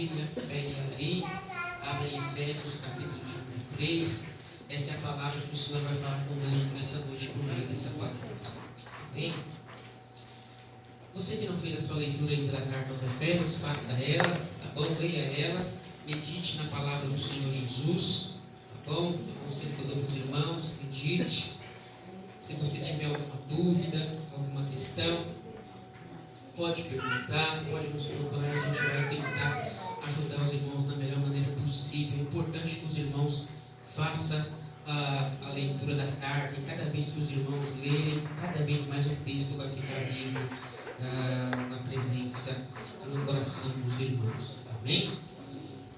Bíblia, pegue ela aí, abra em Efésios capítulo de número 3. Essa é a palavra que o Senhor vai falar conosco nessa noite por meio dessa palavra. Amém? Você que não fez a sua leitura ainda da carta aos Efésios, faça ela, tá bom? Leia ela, medite na palavra do Senhor Jesus, tá bom? Eu aconselho todos os irmãos, medite. Se você tiver alguma dúvida, alguma questão, pode perguntar, pode nos procurar, a gente vai tentar ajudar os irmãos da melhor maneira possível. É importante que os irmãos façam a leitura da carta, e cada vez que os irmãos lerem, cada vez mais o texto vai ficar vivo na presença e no coração dos irmãos. Amém?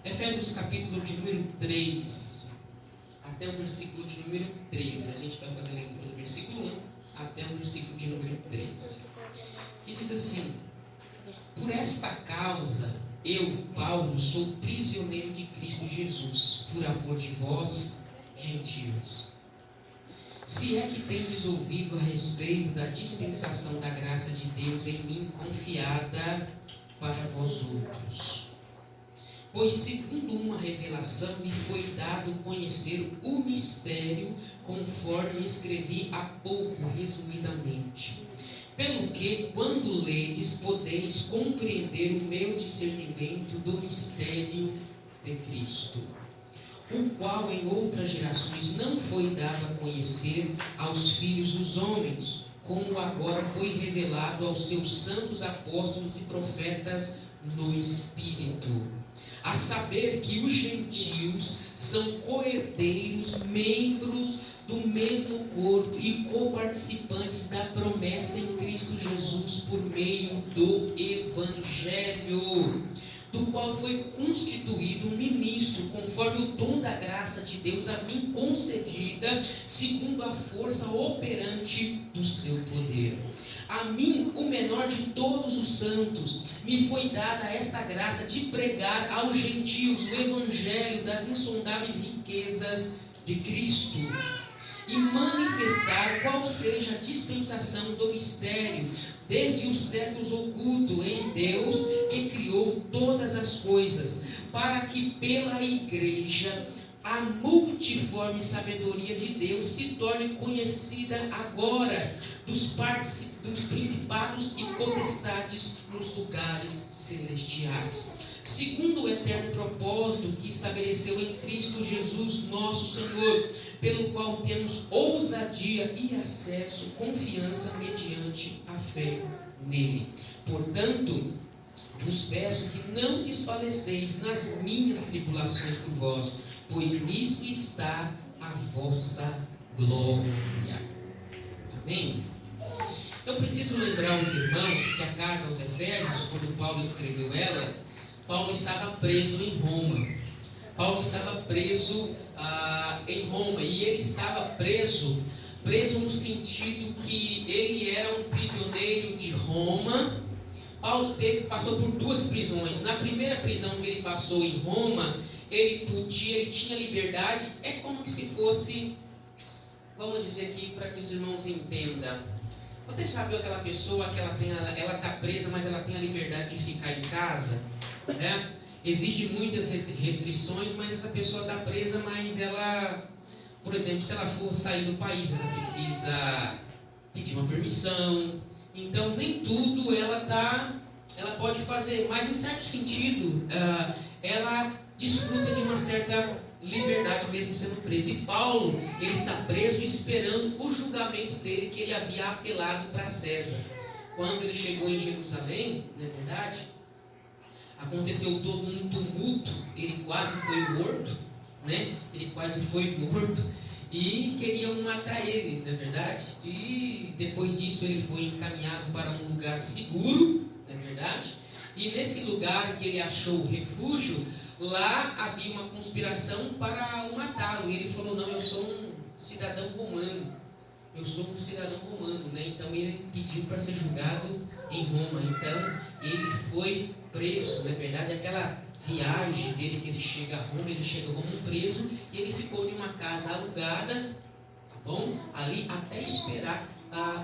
Efésios capítulo de número 3, até o versículo de número 13. A gente vai fazer a leitura do versículo 1 até o versículo de número 13. Que diz assim: por esta causa, eu, Paulo, sou prisioneiro de Cristo Jesus, por amor de vós, gentios. Se é que tendes ouvido a respeito da dispensação da graça de Deus em mim confiada para vós outros. Pois segundo uma revelação me foi dado conhecer o mistério, conforme escrevi há pouco resumidamente. Pelo que, quando ledes, podeis compreender o meu discernimento do mistério de Cristo, o qual em outras gerações não foi dado a conhecer aos filhos dos homens, como agora foi revelado aos seus santos apóstolos e profetas no Espírito. A saber que os gentios são co-herdeiros, membros do mesmo corpo e coparticipantes da promessa em Cristo Jesus por meio do Evangelho, do qual foi constituído um ministro, conforme o dom da graça de Deus a mim concedida, segundo a força operante do seu poder. A mim, o menor de todos os santos, me foi dada esta graça de pregar aos gentios o evangelho das insondáveis riquezas de Cristo, e manifestar qual seja a dispensação do mistério, desde os séculos oculto em Deus, que criou todas as coisas, para que pela igreja a multiforme sabedoria de Deus se torne conhecida agora dos principados e potestades nos lugares celestiais, segundo o eterno propósito que estabeleceu em Cristo Jesus nosso Senhor, pelo qual temos ousadia e acesso, confiança mediante a fé nele. Portanto, vos peço que não desfaleceis nas minhas tribulações por vós, pois nisso está a vossa glória. Amém? Eu preciso lembrar os irmãos que a carta aos Efésios, quando Paulo escreveu ela, Paulo estava preso em Roma. Paulo estava preso em Roma, e ele estava preso no sentido que ele era um prisioneiro de Roma. Paulo passou por duas prisões. Na primeira prisão que ele passou em Roma, ele tinha liberdade. É como se fosse, vamos dizer aqui para que os irmãos entendam. Você já viu aquela pessoa que ela está presa, mas ela tem a liberdade de ficar em casa, né? Existem muitas restrições, mas essa pessoa está presa, mas ela, por exemplo, se ela for sair do país, ela precisa pedir uma permissão. Então, nem tudo ela pode fazer, mas em certo sentido, ela desfruta de uma certa liberdade mesmo sendo presa. E Paulo, ele está preso esperando o julgamento dele, que ele havia apelado para César. Quando ele chegou em Jerusalém, não é verdade? Aconteceu todo um tumulto, ele quase foi morto, né? Ele quase foi morto e queriam matar ele, não é verdade? E depois disso ele foi encaminhado para um lugar seguro, não é verdade? E nesse lugar que ele achou refúgio, lá havia uma conspiração para o matá-lo. E ele falou: não, eu sou um cidadão romano. Né? Então ele pediu para ser julgado em Roma. Então ele foi preso, não é verdade? Aquela viagem dele que ele chega a Roma, ele chega a Roma preso, e ele ficou em uma casa alugada, tá bom? Ali até esperar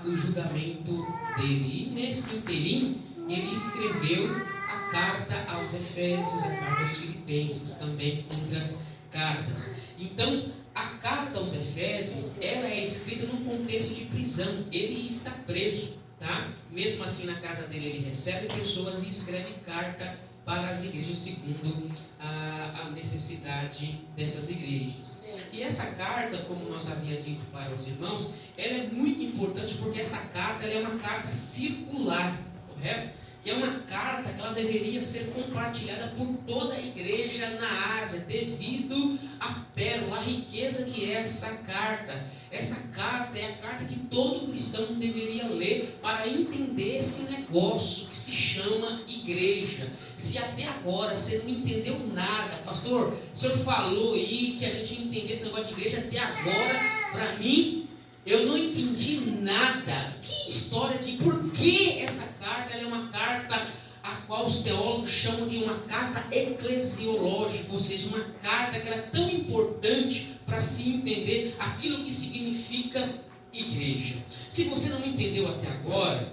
o julgamento dele. E nesse interim ele escreveu a carta aos Efésios, a carta aos Filipenses, também outras cartas. Então, a carta aos Efésios, ela é escrita num contexto de prisão. Ele está preso, tá? Mesmo assim, na casa dele, ele recebe pessoas e escreve carta para as igrejas segundo a necessidade dessas igrejas. E essa carta, como nós havíamos dito para os irmãos, ela é muito importante porque essa carta ela é uma carta circular, correto? Que é uma carta que ela deveria ser compartilhada por toda a igreja na Ásia, devido à pérola, à riqueza que é essa carta. Essa carta é a carta que todo cristão deveria ler para entender esse negócio que se chama igreja. Se até agora você não entendeu nada, pastor, o senhor falou aí que a gente entender esse negócio de igreja até agora, para mim, eu não entendi nada. Que história de por que essa carta ela é uma carta a qual os teólogos chamam de uma carta eclesiológica, ou seja, uma carta que ela é tão importante para se entender aquilo que significa igreja. Se você não entendeu até agora,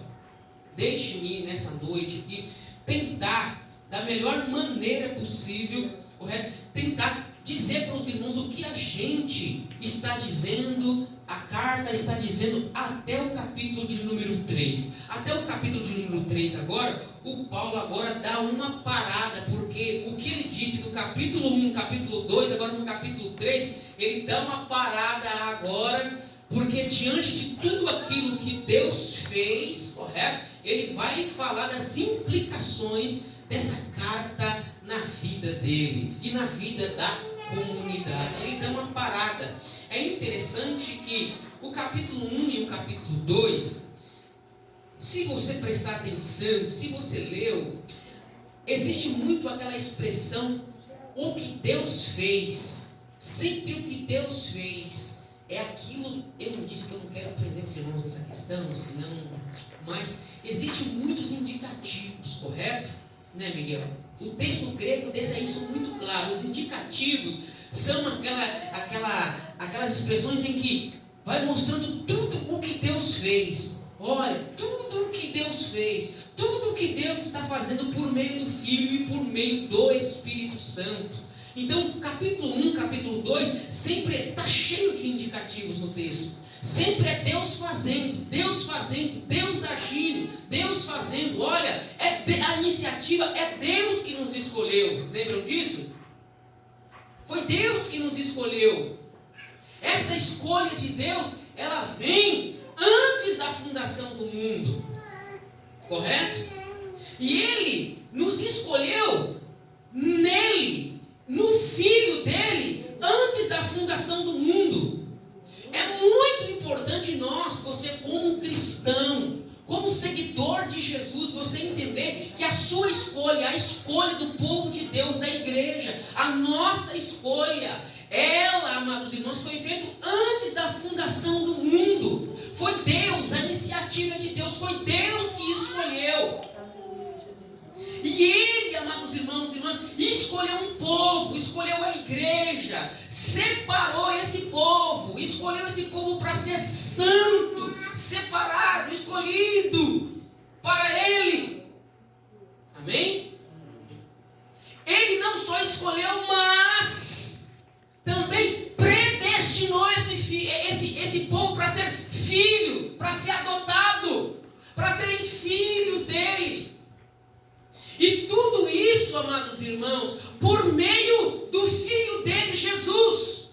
deixe-me nessa noite aqui tentar, da melhor maneira possível, correto? Tentar dizer para os irmãos o que a gente está dizendo, a carta está dizendo até o capítulo de número 3. Até o capítulo de número 3 agora, o Paulo agora dá uma parada, porque o que ele disse no capítulo 1, capítulo 2, agora no capítulo 3, ele dá uma parada agora, porque diante de tudo aquilo que Deus fez, correto? Ele vai falar das implicações dessa carta na vida dele e na vida da comunidade. Ele dá uma parada. É interessante que o capítulo 1 e o capítulo 2, se você prestar atenção, se você leu, existe muito aquela expressão, o que Deus fez. Sempre o que Deus fez é aquilo. Eu não disse que eu não quero aprender os irmãos nessa questão, senão, mas existem muitos indicativos, correto? Né, Miguel? O texto grego deixa isso muito claro. Os indicativos são aquelas expressões em que vai mostrando tudo o que Deus fez. Olha, tudo o que Deus fez, tudo o que Deus está fazendo por meio do Filho e por meio do Espírito Santo. Então, capítulo 1, capítulo 2, sempre está cheio de indicativos no texto. Sempre é Deus fazendo, Deus agindo, Deus fazendo. Olha, a iniciativa é Deus que nos escolheu. Lembram disso? Foi Deus que nos escolheu. Essa escolha de Deus, ela vem antes da fundação do mundo. Correto? E Ele nos escolheu nele, no Filho dele, antes da fundação do mundo. É muito importante você como cristão, como seguidor de Jesus, você entender que a sua escolha, a escolha do povo de Deus, da igreja, a nossa escolha, ela, amados irmãos, foi feita antes da fundação do mundo. Foi Deus, a iniciativa de Deus, foi Deus que escolheu. E Ele, amados irmãos e irmãs, escolheu um povo, escolheu a igreja, separou esse povo, escolheu esse povo para ser santo, separado, escolhido para Ele. Amém? Ele não só escolheu, mas também predestinou esse povo para ser filho, para ser adotado, para serem filhos dele. E tudo isso, amados irmãos, por meio do Filho dele, Jesus.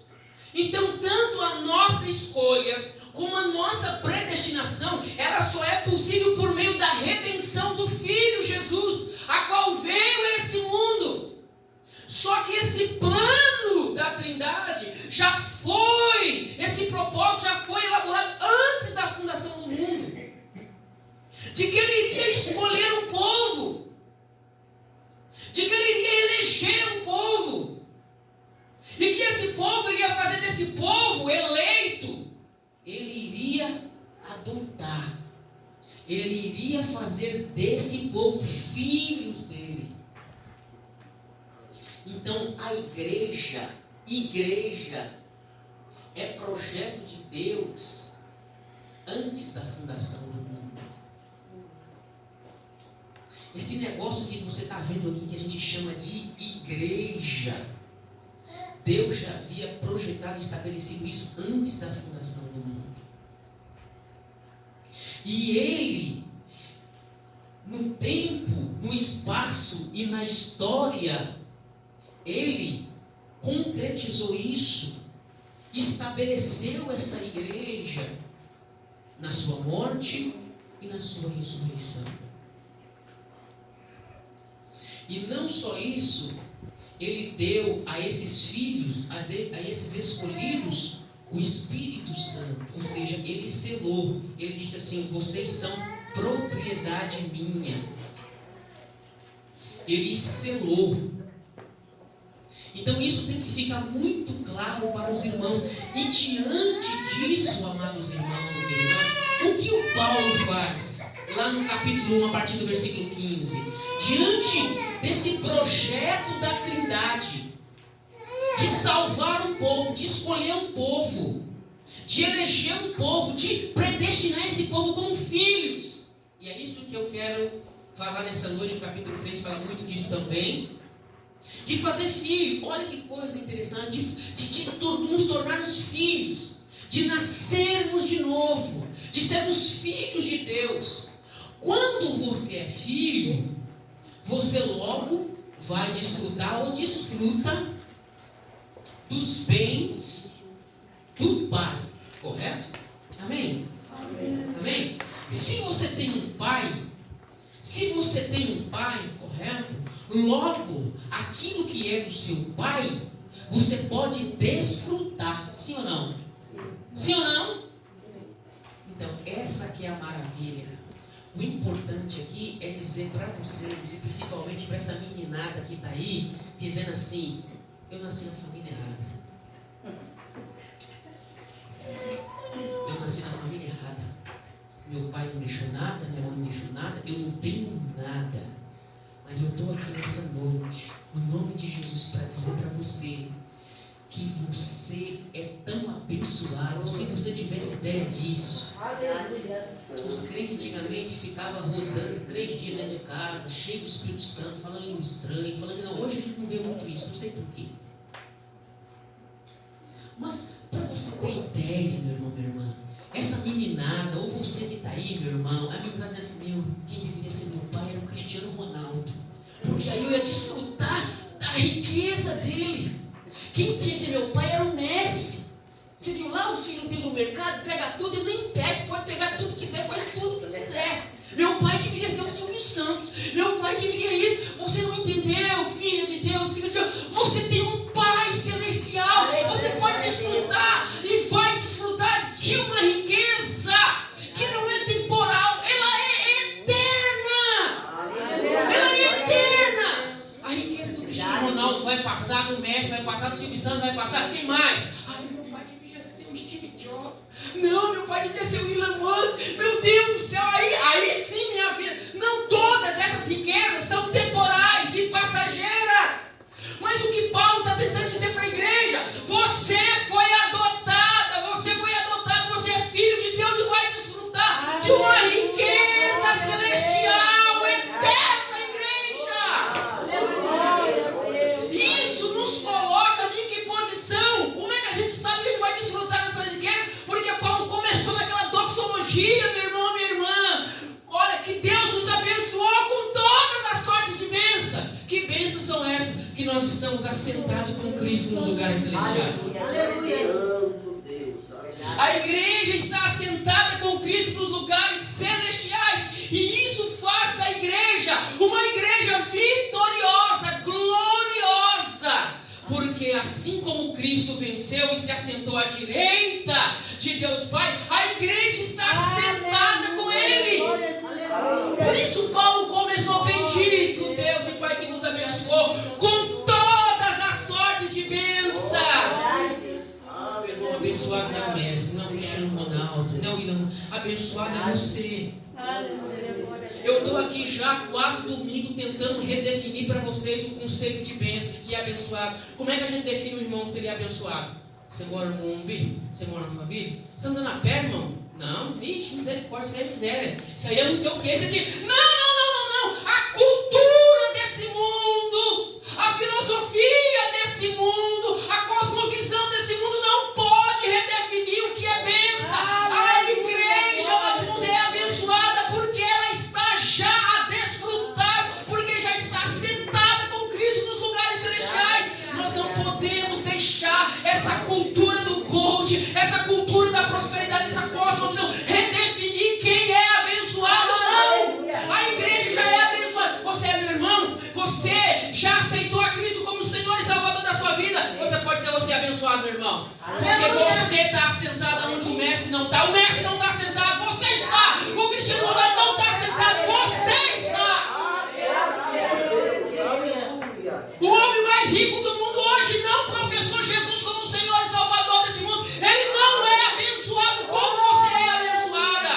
Então, tanto a nossa escolha como a nossa predestinação, ela só é possível por meio da redenção do Filho Jesus, a qual veio a esse mundo. Só que esse plano da Trindade esse propósito já foi elaborado antes da fundação do mundo, de que Ele iria escolher um povo, de que Ele iria eleger um povo, e que esse povo, Ele ia fazer desse povo eleito, Ele iria adotar, Ele iria fazer desse povo filhos dele. Então a igreja é projeto de Deus antes da fundação do mundo. esse negócio que você está vendo aqui, que a gente chama de igreja, Deus já havia projetado e estabelecido isso antes da fundação do mundo. E Ele, no tempo, no espaço e na história, Ele concretizou isso, estabeleceu essa igreja na sua morte e na sua ressurreição. E não só isso, Ele deu a esses filhos, a esses escolhidos, o Espírito Santo. Ou seja, Ele selou. Ele disse assim: vocês são propriedade minha. Ele selou. Então isso tem que ficar muito claro para os irmãos. E diante disso, amados irmãos e irmãs, o que o Paulo faz? Lá no capítulo 1, a partir do versículo 15. Diante desse projeto da Trindade, de salvar um povo, de escolher um povo, de eleger um povo, de predestinar esse povo como filhos. E é isso que eu quero falar nessa noite. O capítulo 3 fala muito disso também. De fazer filho. Olha que coisa interessante. De nos tornarmos filhos, de nascermos de novo, de sermos filhos de Deus. Quando você é filho, você logo vai desfrutar ou desfruta dos bens do Pai, correto? Amém? Amém? Se você tem um pai, correto? Logo, aquilo que é do seu pai, você pode desfrutar, sim ou não? Sim ou não? Então, essa que é a maravilha. O importante aqui é dizer para vocês, e principalmente para essa meninada que está aí, dizendo assim: eu nasci na família errada. Eu nasci na família errada. Meu pai não deixou nada, minha mãe não deixou nada, eu não tenho nada. Mas eu estou aqui nessa noite, no nome de Jesus, para dizer para você que você é tão abençoado. Se você tivesse ideia disso. Os crentes antigamente ficavam rodando 3 dias dentro de casa, cheio do Espírito Santo, falando em estranho, falando que não, hoje a gente não vê muito isso, não sei porquê. Mas para você ter ideia, meu irmão, minha irmã, essa meninada, ou você que está aí, meu irmão, a menina está dizendo assim: quem deveria ser meu pai era o Cristiano Ronaldo, porque aí eu ia desfrutar da riqueza dele. Quem tinha que ser meu pai era o Messi. Você viu lá os filhos dele no mercado, pega tudo e nem pega, pode pegar tudo que quiser, faz tudo que quiser. Meu pai deveria ser o Silvio Santos, meu pai deveria isso. Você não entendeu, filho de Deus, filho de Deus. Você tem um pai celestial, você pode desfrutar e vai desfrutar de uma riqueza que não é temporal, ela é eterna. Ela é eterna. A riqueza do Cristiano Ronaldo vai passar, do Messi vai passar, do Silvio Santos vai passar, quem mais? Meu pai deveria ser o Steve Jobs. Não, meu pai deveria ser o Elon Musk. Meu Deus do céu, aí sim minha vida. Não todas essas riquezas são temporais e passageiras. Mas o que Paulo está tentando dizer para a igreja: você foi adotado, você é filho de Deus e vai desfrutar de uma riqueza celestial, eterna, igreja. Isso nos coloca em que posição? Como é que a gente sabe que ele vai desfrutar dessas riquezas? Porque Paulo começou naquela doxologia, meu irmão, minha irmã. Olha, que Deus nos abençoou com todas as sortes de bênção. Que bênçãos são essas? Que nós estamos assentados com Cristo nos lugares celestiais. A igreja está assentada com Cristo nos lugares celestiais. E isso faz da igreja uma igreja vitoriosa, gloriosa. Porque assim como Cristo venceu e se assentou à direita de Deus Pai, a igreja está assentada com Ele. Por isso Paulo começou: bendito Deus e Pai que nos abençoou com todas as sortes de bênção. Meu irmão, abençoado não é o Messi, não é o Cristiano Ronaldo, não, abençoado é você. Eu estou aqui já 4 domingos tentando redefinir para vocês o conceito de bênção, de que é abençoado. Como é que a gente define o irmão se ele é abençoado? Você mora no Morumbi? Você mora na família? Você anda na pé, irmão? Não, ixi, misericórdia, isso aí é miséria. Isso aí é não sei o que. Isso aqui, não. A culpa pode dizer você é abençoado, meu irmão? Porque você está sentado onde o mestre não está. O mestre não está sentado, você está. O Cristiano Ronaldo não está sentado, você está. O homem mais rico do mundo hoje não professou Jesus como Senhor e Salvador desse mundo. Ele não é abençoado como você é abençoada.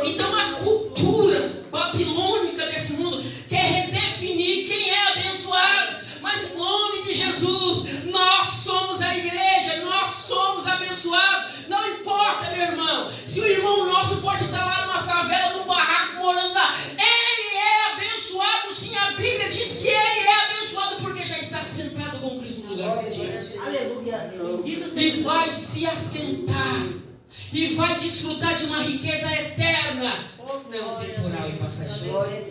Então a cultura babilônica desse mundo quer redefinir quem é abençoado. Mas em nome de Jesus, nós somos a igreja, nós somos abençoados. Não importa, meu irmão, se o irmão nosso pode estar lá numa favela, num barraco, morando lá. Ele é abençoado, sim. A Bíblia diz que ele é abençoado porque já está sentado com Cristo no lugar celestial. Aleluia. E vai se assentar. E vai desfrutar de uma riqueza eterna, não temporal e passageira.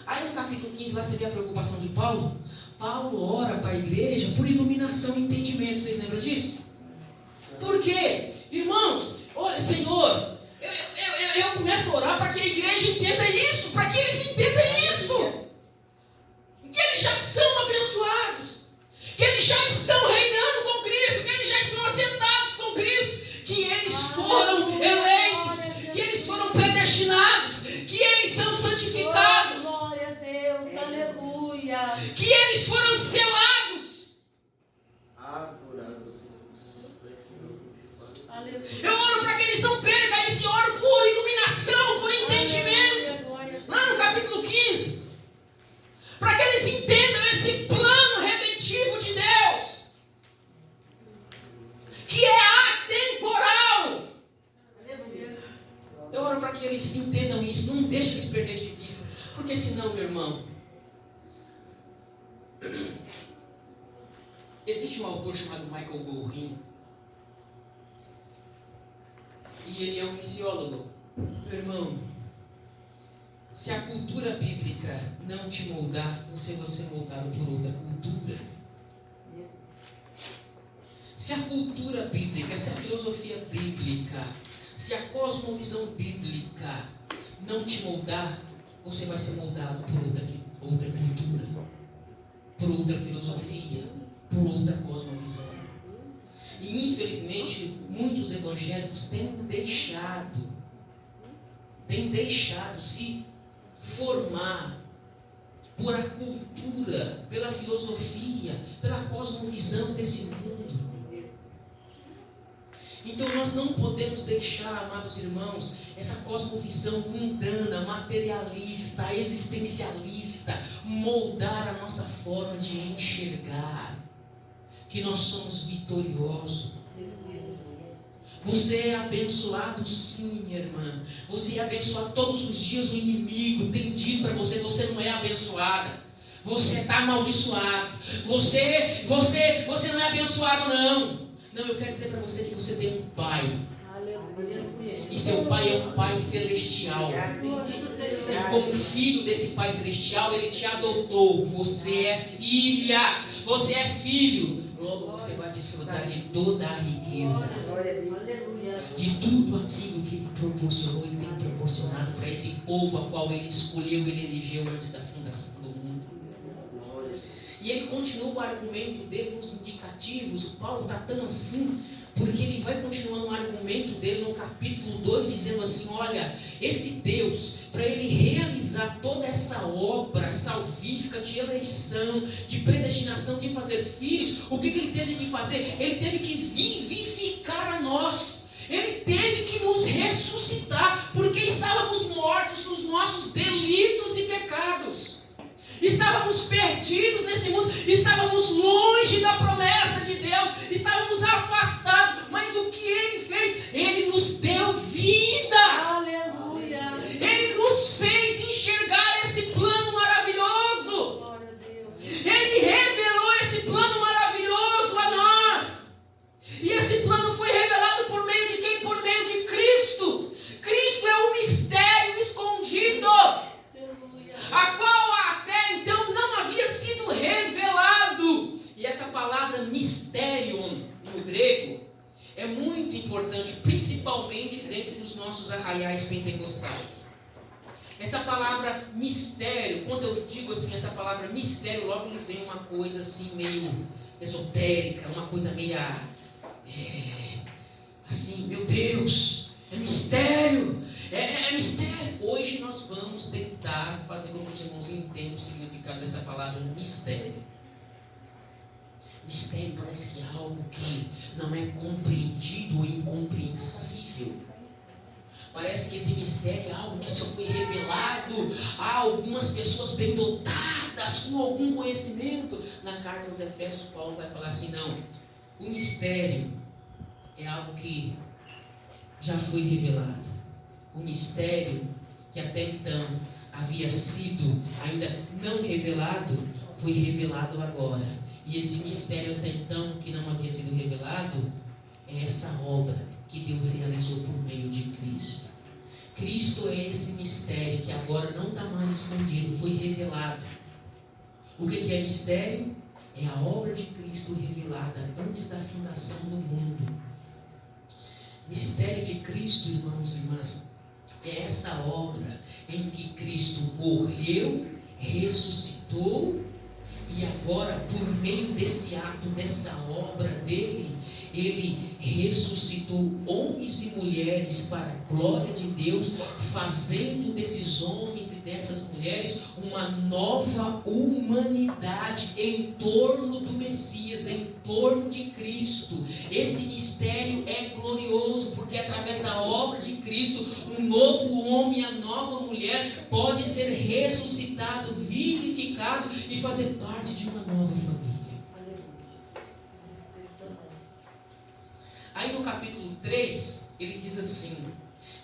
Aí no capítulo 15 você vê a preocupação de Paulo. Paulo ora para a igreja por iluminação e entendimento. Vocês lembram disso? Por quê? Irmãos, olha, Senhor, eu começo a orar para que a igreja entenda isso, para que eles entendam isso, que eles já são abençoados, que eles já estão reinando com Cristo, que eles já estão assentados com Cristo, que eles foram eleitos, que eles foram predestinados, que eles são santificados, glória a Deus, aleluia, que eles foram selados. Eu oro para que eles não percam isso, eu oro por iluminação, por entendimento. Lá no capítulo 15, para que eles entendam esse plano redentivo de Deus, que é atemporal. Eu oro para que eles entendam isso, não deixe eles perderem de vista, porque senão, meu irmão, existe um autor chamado Michael Gorin, e ele é um missiólogo. Meu irmão, se a cultura bíblica não te moldar, você vai ser moldado por outra cultura. Se a cultura bíblica, se a filosofia bíblica, se a cosmovisão bíblica não te moldar, você vai ser moldado por outra cultura, por outra filosofia, por outra cosmovisão. E infelizmente muitos evangélicos têm deixado se formar por a cultura, pela filosofia, pela cosmovisão desse mundo. Então nós não podemos deixar, amados irmãos, essa cosmovisão mundana, materialista, existencialista, moldar a nossa forma de enxergar que nós somos vitoriosos. Você é abençoado sim, minha irmã. Você é abençoado todos os dias. O inimigo tem dito para você: você não é abençoada, você está amaldiçoado, você não é abençoado não. Não, eu quero dizer para você que você tem um pai. E seu pai é um pai celestial. E como filho desse pai celestial, ele te adotou. Você é filha, você é filho. Logo você vai desfrutar de toda a riqueza, de tudo aquilo que ele proporcionou e tem proporcionado para esse povo a qual ele escolheu, ele elegeu antes da fundação do mundo. E ele continua o argumento dele nos indicativos. O Paulo está tão assim, porque ele vai continuando o argumento dele no capítulo 2, dizendo assim: olha, esse Deus, para ele realizar toda essa obra salvífica de eleição, de predestinação, de fazer filhos, o que ele teve que fazer? Ele teve que vivificar a nós. Ele teve que nos ressuscitar, porque estávamos mortos nos nossos delitos e pecados. Estávamos perdidos nesse mundo, estávamos longe da promessa de Deus, estávamos afastados, mas o que Ele fez? Ele nos deu vida. Aleluia. Ele nos fez enxergar esse plano maravilhoso. Glória a Deus. Ele revelou esse plano maravilhoso a nós, e esse plano foi revelado por meio de quem? Por meio de Cristo. Cristo é um mistério escondido, a qual até então não havia sido revelado. E essa palavra mysterion no grego é muito importante, principalmente dentro dos nossos arraiais pentecostais. Essa palavra mistério, quando eu digo assim, essa palavra mistério, logo me vem uma coisa assim meio esotérica, uma coisa meio assim, meu Deus, é mistério, é mistério. Hoje nós vamos tentar fazer com que os irmãos entendam o significado dessa palavra mistério. Mistério parece que é algo que não é compreendido ou incompreensível. Parece que esse mistério é algo que só foi revelado a algumas pessoas bem dotadas, com algum conhecimento. Na carta aos Efésios, Paulo vai falar assim, não, o mistério é algo que já foi revelado. O mistério que até então havia sido ainda não revelado, foi revelado agora. E esse mistério até então que não havia sido revelado, é essa obra que Deus realizou por meio de Cristo. Cristo é esse mistério que agora não está mais escondido, foi revelado. O que é mistério? É a obra de Cristo revelada antes da fundação do mundo. Mistério de Cristo, irmãos e irmãs, é essa obra em que Cristo morreu, ressuscitou e agora, por meio desse ato, dessa obra dele, ele ressuscitou homens e mulheres para a glória de Deus, fazendo desses homens e dessas mulheres uma nova humanidade em torno do Messias, em torno de Cristo. Esse mistério é glorioso, porque através da obra de Cristo, um novo homem, a nova mulher pode ser ressuscitado, vivificado e fazer parte de uma nova família. Aí no capítulo 3, ele diz assim: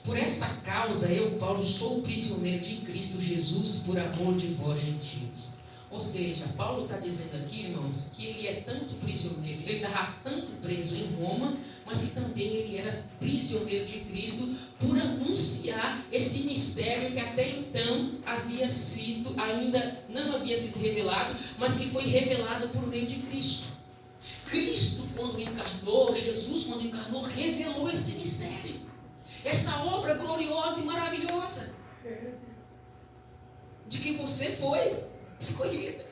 por esta causa eu, Paulo, sou prisioneiro de Cristo Jesus por amor de vós, gentios. Ou seja, Paulo está dizendo aqui, irmãos, que ele é tanto prisioneiro, ele estava tanto preso em Roma, mas que também ele era prisioneiro de Cristo por anunciar esse mistério que até então ainda não havia sido revelado, mas que foi revelado por meio de Cristo. Cristo, quando encarnou, Jesus, quando encarnou, revelou esse mistério, essa obra gloriosa e maravilhosa, de que você foi escolhida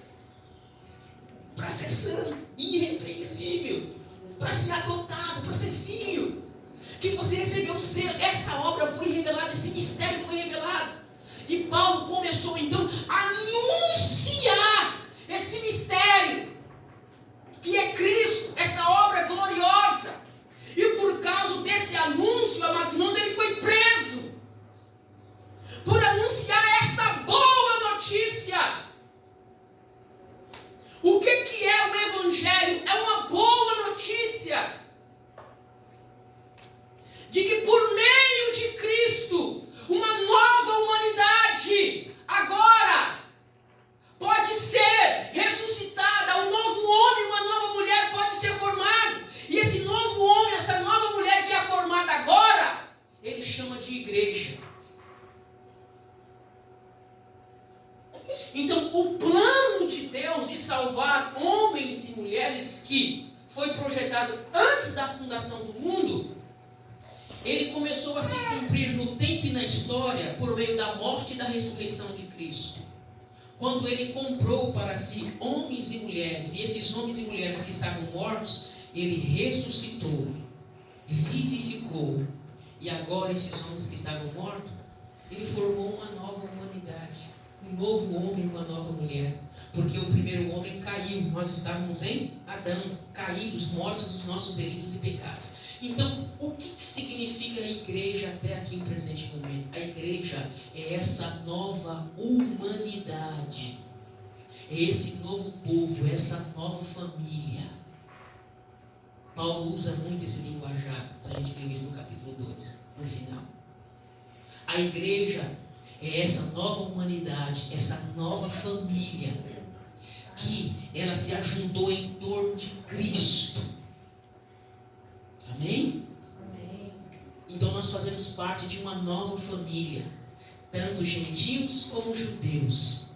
para ser santo, irrepreensível, para ser adotado, para ser filho, que você recebeu o selo. Essa obra foi revelada, esse mistério foi revelado, e Paulo começou então a anunciar esse mistério, que é Cristo, essa obra gloriosa. E por causa desse anúncio, amados irmãos, ele foi preso por anunciar essa boa notícia. O que é o Evangelho? É uma boa notícia de que por meio de Cristo, uma nova humanidade agora pode ser ressuscitada, um novo homem, uma nova mulher pode ser formado. E esse novo homem, essa nova mulher que é formada agora, ele chama de igreja. Então, o plano de Deus de salvar homens e mulheres, que foi projetado antes da fundação do mundo, ele começou a se cumprir no tempo e na história por meio da morte e da ressurreição de Cristo. Quando ele comprou para si homens e mulheres, e esses homens e mulheres que estavam mortos, ele ressuscitou, vivificou, e agora esses homens que estavam mortos, ele formou uma nova humanidade, um novo homem e uma nova mulher, porque o primeiro homem caiu, nós estávamos em Adão, caídos, mortos dos nossos delitos e pecados. Então, o que significa a igreja até aqui em presente momento? A igreja é essa nova humanidade, é esse novo povo, é essa nova família. Paulo usa muito esse linguajar, a gente leu isso no capítulo 2, no final. A igreja é essa nova humanidade, essa nova família, que ela se ajuntou em torno de Cristo. Amém? Amém. Então nós fazemos parte de uma nova família, tanto gentios como judeus.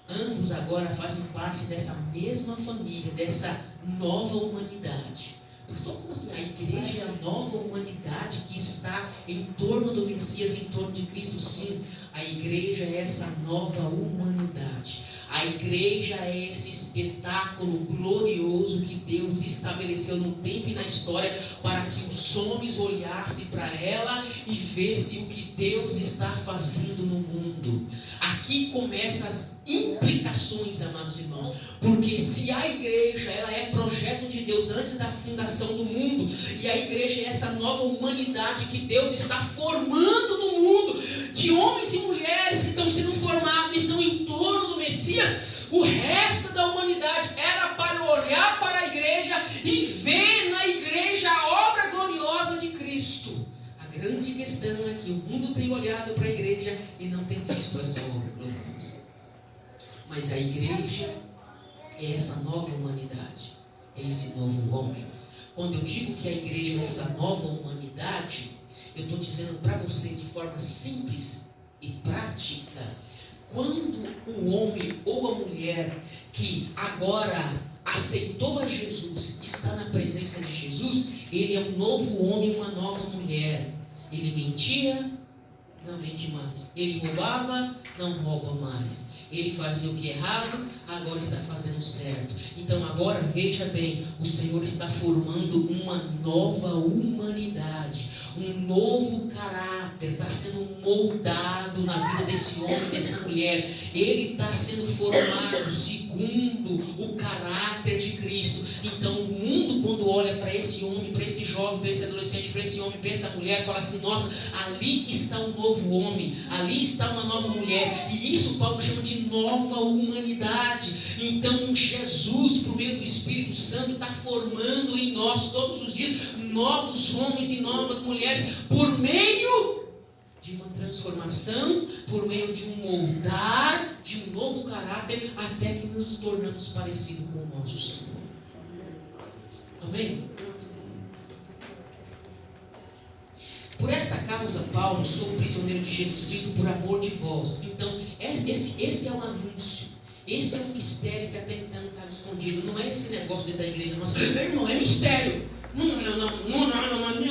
Ambos agora fazem parte dessa mesma família, dessa nova humanidade. Pastor, como assim? A igreja é a nova humanidade que está em torno do Messias, em torno de Cristo, sim. A igreja é essa nova humanidade. A igreja é esse espetáculo glorioso que Deus estabeleceu no tempo e na história para que os homens olhassem para ela e vissem o que Deus está fazendo no mundo. Aqui começam as implicações, amados irmãos, porque se a igreja ela é projeto de Deus antes da fundação do mundo, e a igreja é essa nova humanidade que Deus está formando no mundo, de homens e mulheres que estão sendo formados, estão em torno do Messias, o resto da humanidade era para olhar para a igreja e ver na igreja a obra gloriosa de Cristo. A grande questão é que o mundo tem olhado para a igreja e não tem visto essa obra gloriosa. Mas a igreja é essa nova humanidade, é esse novo homem. Quando eu digo que a igreja é essa nova humanidade, eu estou dizendo para você de forma simples e prática. Quando o homem ou a mulher que agora aceitou a Jesus, está na presença de Jesus, ele é um novo homem, uma nova mulher. Ele mentia, não mente mais. Ele roubava, não rouba mais. Ele fazia o que é errado, agora está fazendo certo. Então agora veja bem, o Senhor está formando uma nova humanidade, um novo caráter, está sendo moldado na vida desse homem, dessa mulher. Ele está sendo formado segundo o caráter de Cristo. Então o mundo, quando olha para esse homem, para esse jovem, para esse adolescente, para esse homem, para essa mulher, fala assim: nossa, ali está um novo homem, ali está uma nova mulher. E isso Paulo chama de nova humanidade. Então Jesus, por meio do Espírito Santo, está formando em nós todos os dias novos homens e novas mulheres, por meio de uma transformação, por meio de um moldar, de um novo caráter, até que nos tornamos parecidos com o nosso Senhor. Amém? Por esta causa, Paulo, sou prisioneiro de Jesus Cristo por amor de vós. Então, esse é um anúncio. Esse é um mistério que até então estava escondido. Não é esse negócio dentro da igreja nossa. Não, é mistério. Não,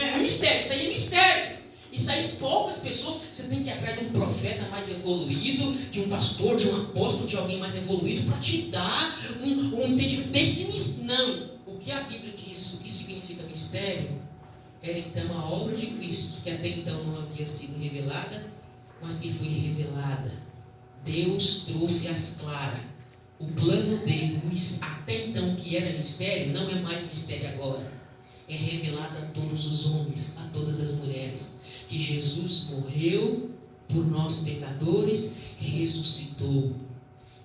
é mistério. Isso aí é mistério. Isso aí poucas pessoas, você tem que ir atrás de um profeta mais evoluído, de um pastor, de um apóstolo, de alguém mais evoluído, para te dar um entendimento desse mistério. Não. O que a Bíblia diz, o que significa mistério, era então a obra de Cristo, que até então não havia sido revelada, mas que foi revelada. Deus trouxe às claras. O plano dele, até então que era mistério, não é mais mistério agora. É revelado a todos os homens, a todas as mulheres, que Jesus morreu por nós pecadores, ressuscitou.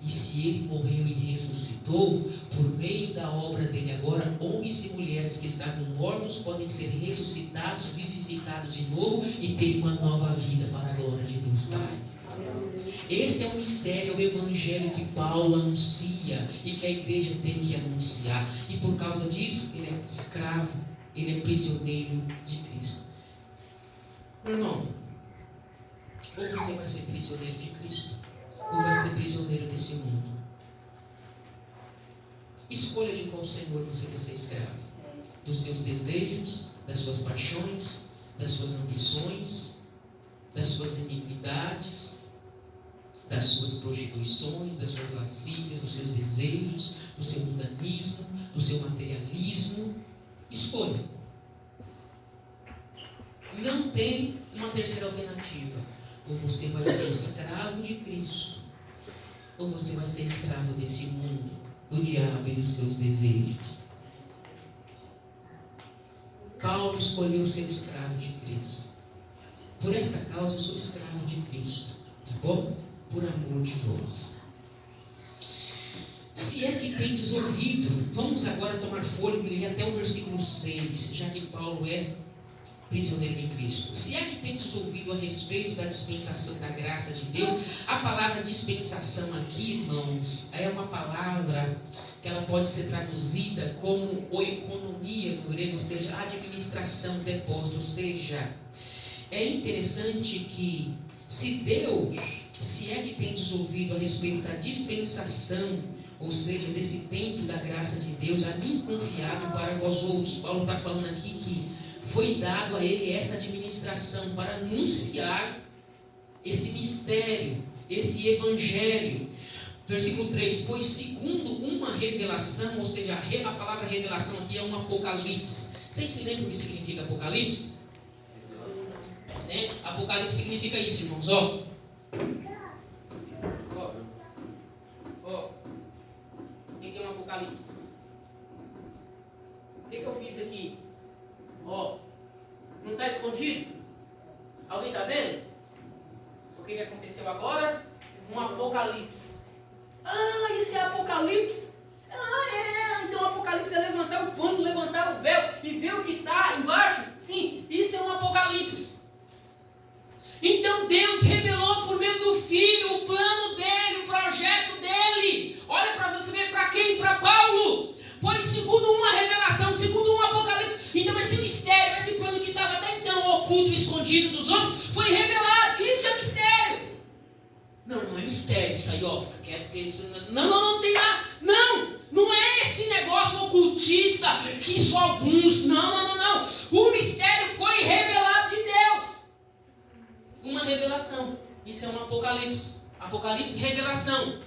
E se ele morreu e ressuscitou, por meio da obra dele agora, homens e mulheres que estavam mortos podem ser ressuscitados, vivificados de novo e ter uma nova vida para a glória de Deus Pai. Esse é o mistério, é o evangelho que Paulo anuncia e que a igreja tem que anunciar. E por causa disso, ele é escravo, ele é prisioneiro de Cristo. Meu irmão, ou você vai ser prisioneiro de Cristo, ou vai ser prisioneiro desse mundo. Escolha de qual Senhor você vai ser escravo. Dos seus desejos, das suas paixões, das suas ambições, das suas iniquidades, das suas prostituições, das suas lascívias, dos seus desejos, do seu mundanismo, do seu materialismo. Escolha. Não tem uma terceira alternativa. Ou você vai ser escravo de Cristo, ou você vai ser escravo desse mundo, do diabo e dos seus desejos. Paulo escolheu ser escravo de Cristo. Por esta causa eu sou escravo de Cristo, tá bom? Por amor de vós. Se é que tendes ouvido, vamos agora tomar fôlego e ler até o versículo 6, já que Paulo é prisioneiro de Cristo. Se é que tendes ouvido a respeito da dispensação da graça de Deus, a palavra dispensação aqui, irmãos, é uma palavra que ela pode ser traduzida como oikonomia no grego, ou seja, administração, depósito, ou seja, é interessante que se é que tendes ouvido a respeito da dispensação, ou seja, desse tempo da graça de Deus, a mim confiado para vós outros. Paulo está falando aqui que foi dado a ele essa administração para anunciar esse mistério, esse evangelho. Versículo 3, pois segundo uma revelação, ou seja, a palavra revelação aqui é um apocalipse. Vocês se lembram o que significa apocalipse? Né? Apocalipse significa isso, irmãos, ó. O que é um apocalipse? O que eu fiz aqui? Ó, não está escondido? Alguém está vendo? O que aconteceu agora? Um apocalipse. Ah, isso é apocalipse? Ah, é. Então apocalipse é levantar o pano, levantar o véu e ver o que está embaixo? Sim, isso é um apocalipse. Então Deus revelou por meio do Filho o plano dele, o projeto dele. Olha para você ver para quem? Para Paulo. Pois segundo uma revelação, segundo um apocalipse. Então esse mistério, esse plano que estava até então oculto, escondido dos outros, foi revelado. Isso é mistério. Não é mistério isso aí, ó. Fica quieto, porque não tem nada. Não é esse negócio ocultista que só alguns. Não. O mistério foi revelado de Deus. Uma revelação. Isso é um apocalipse. Apocalipse, revelação.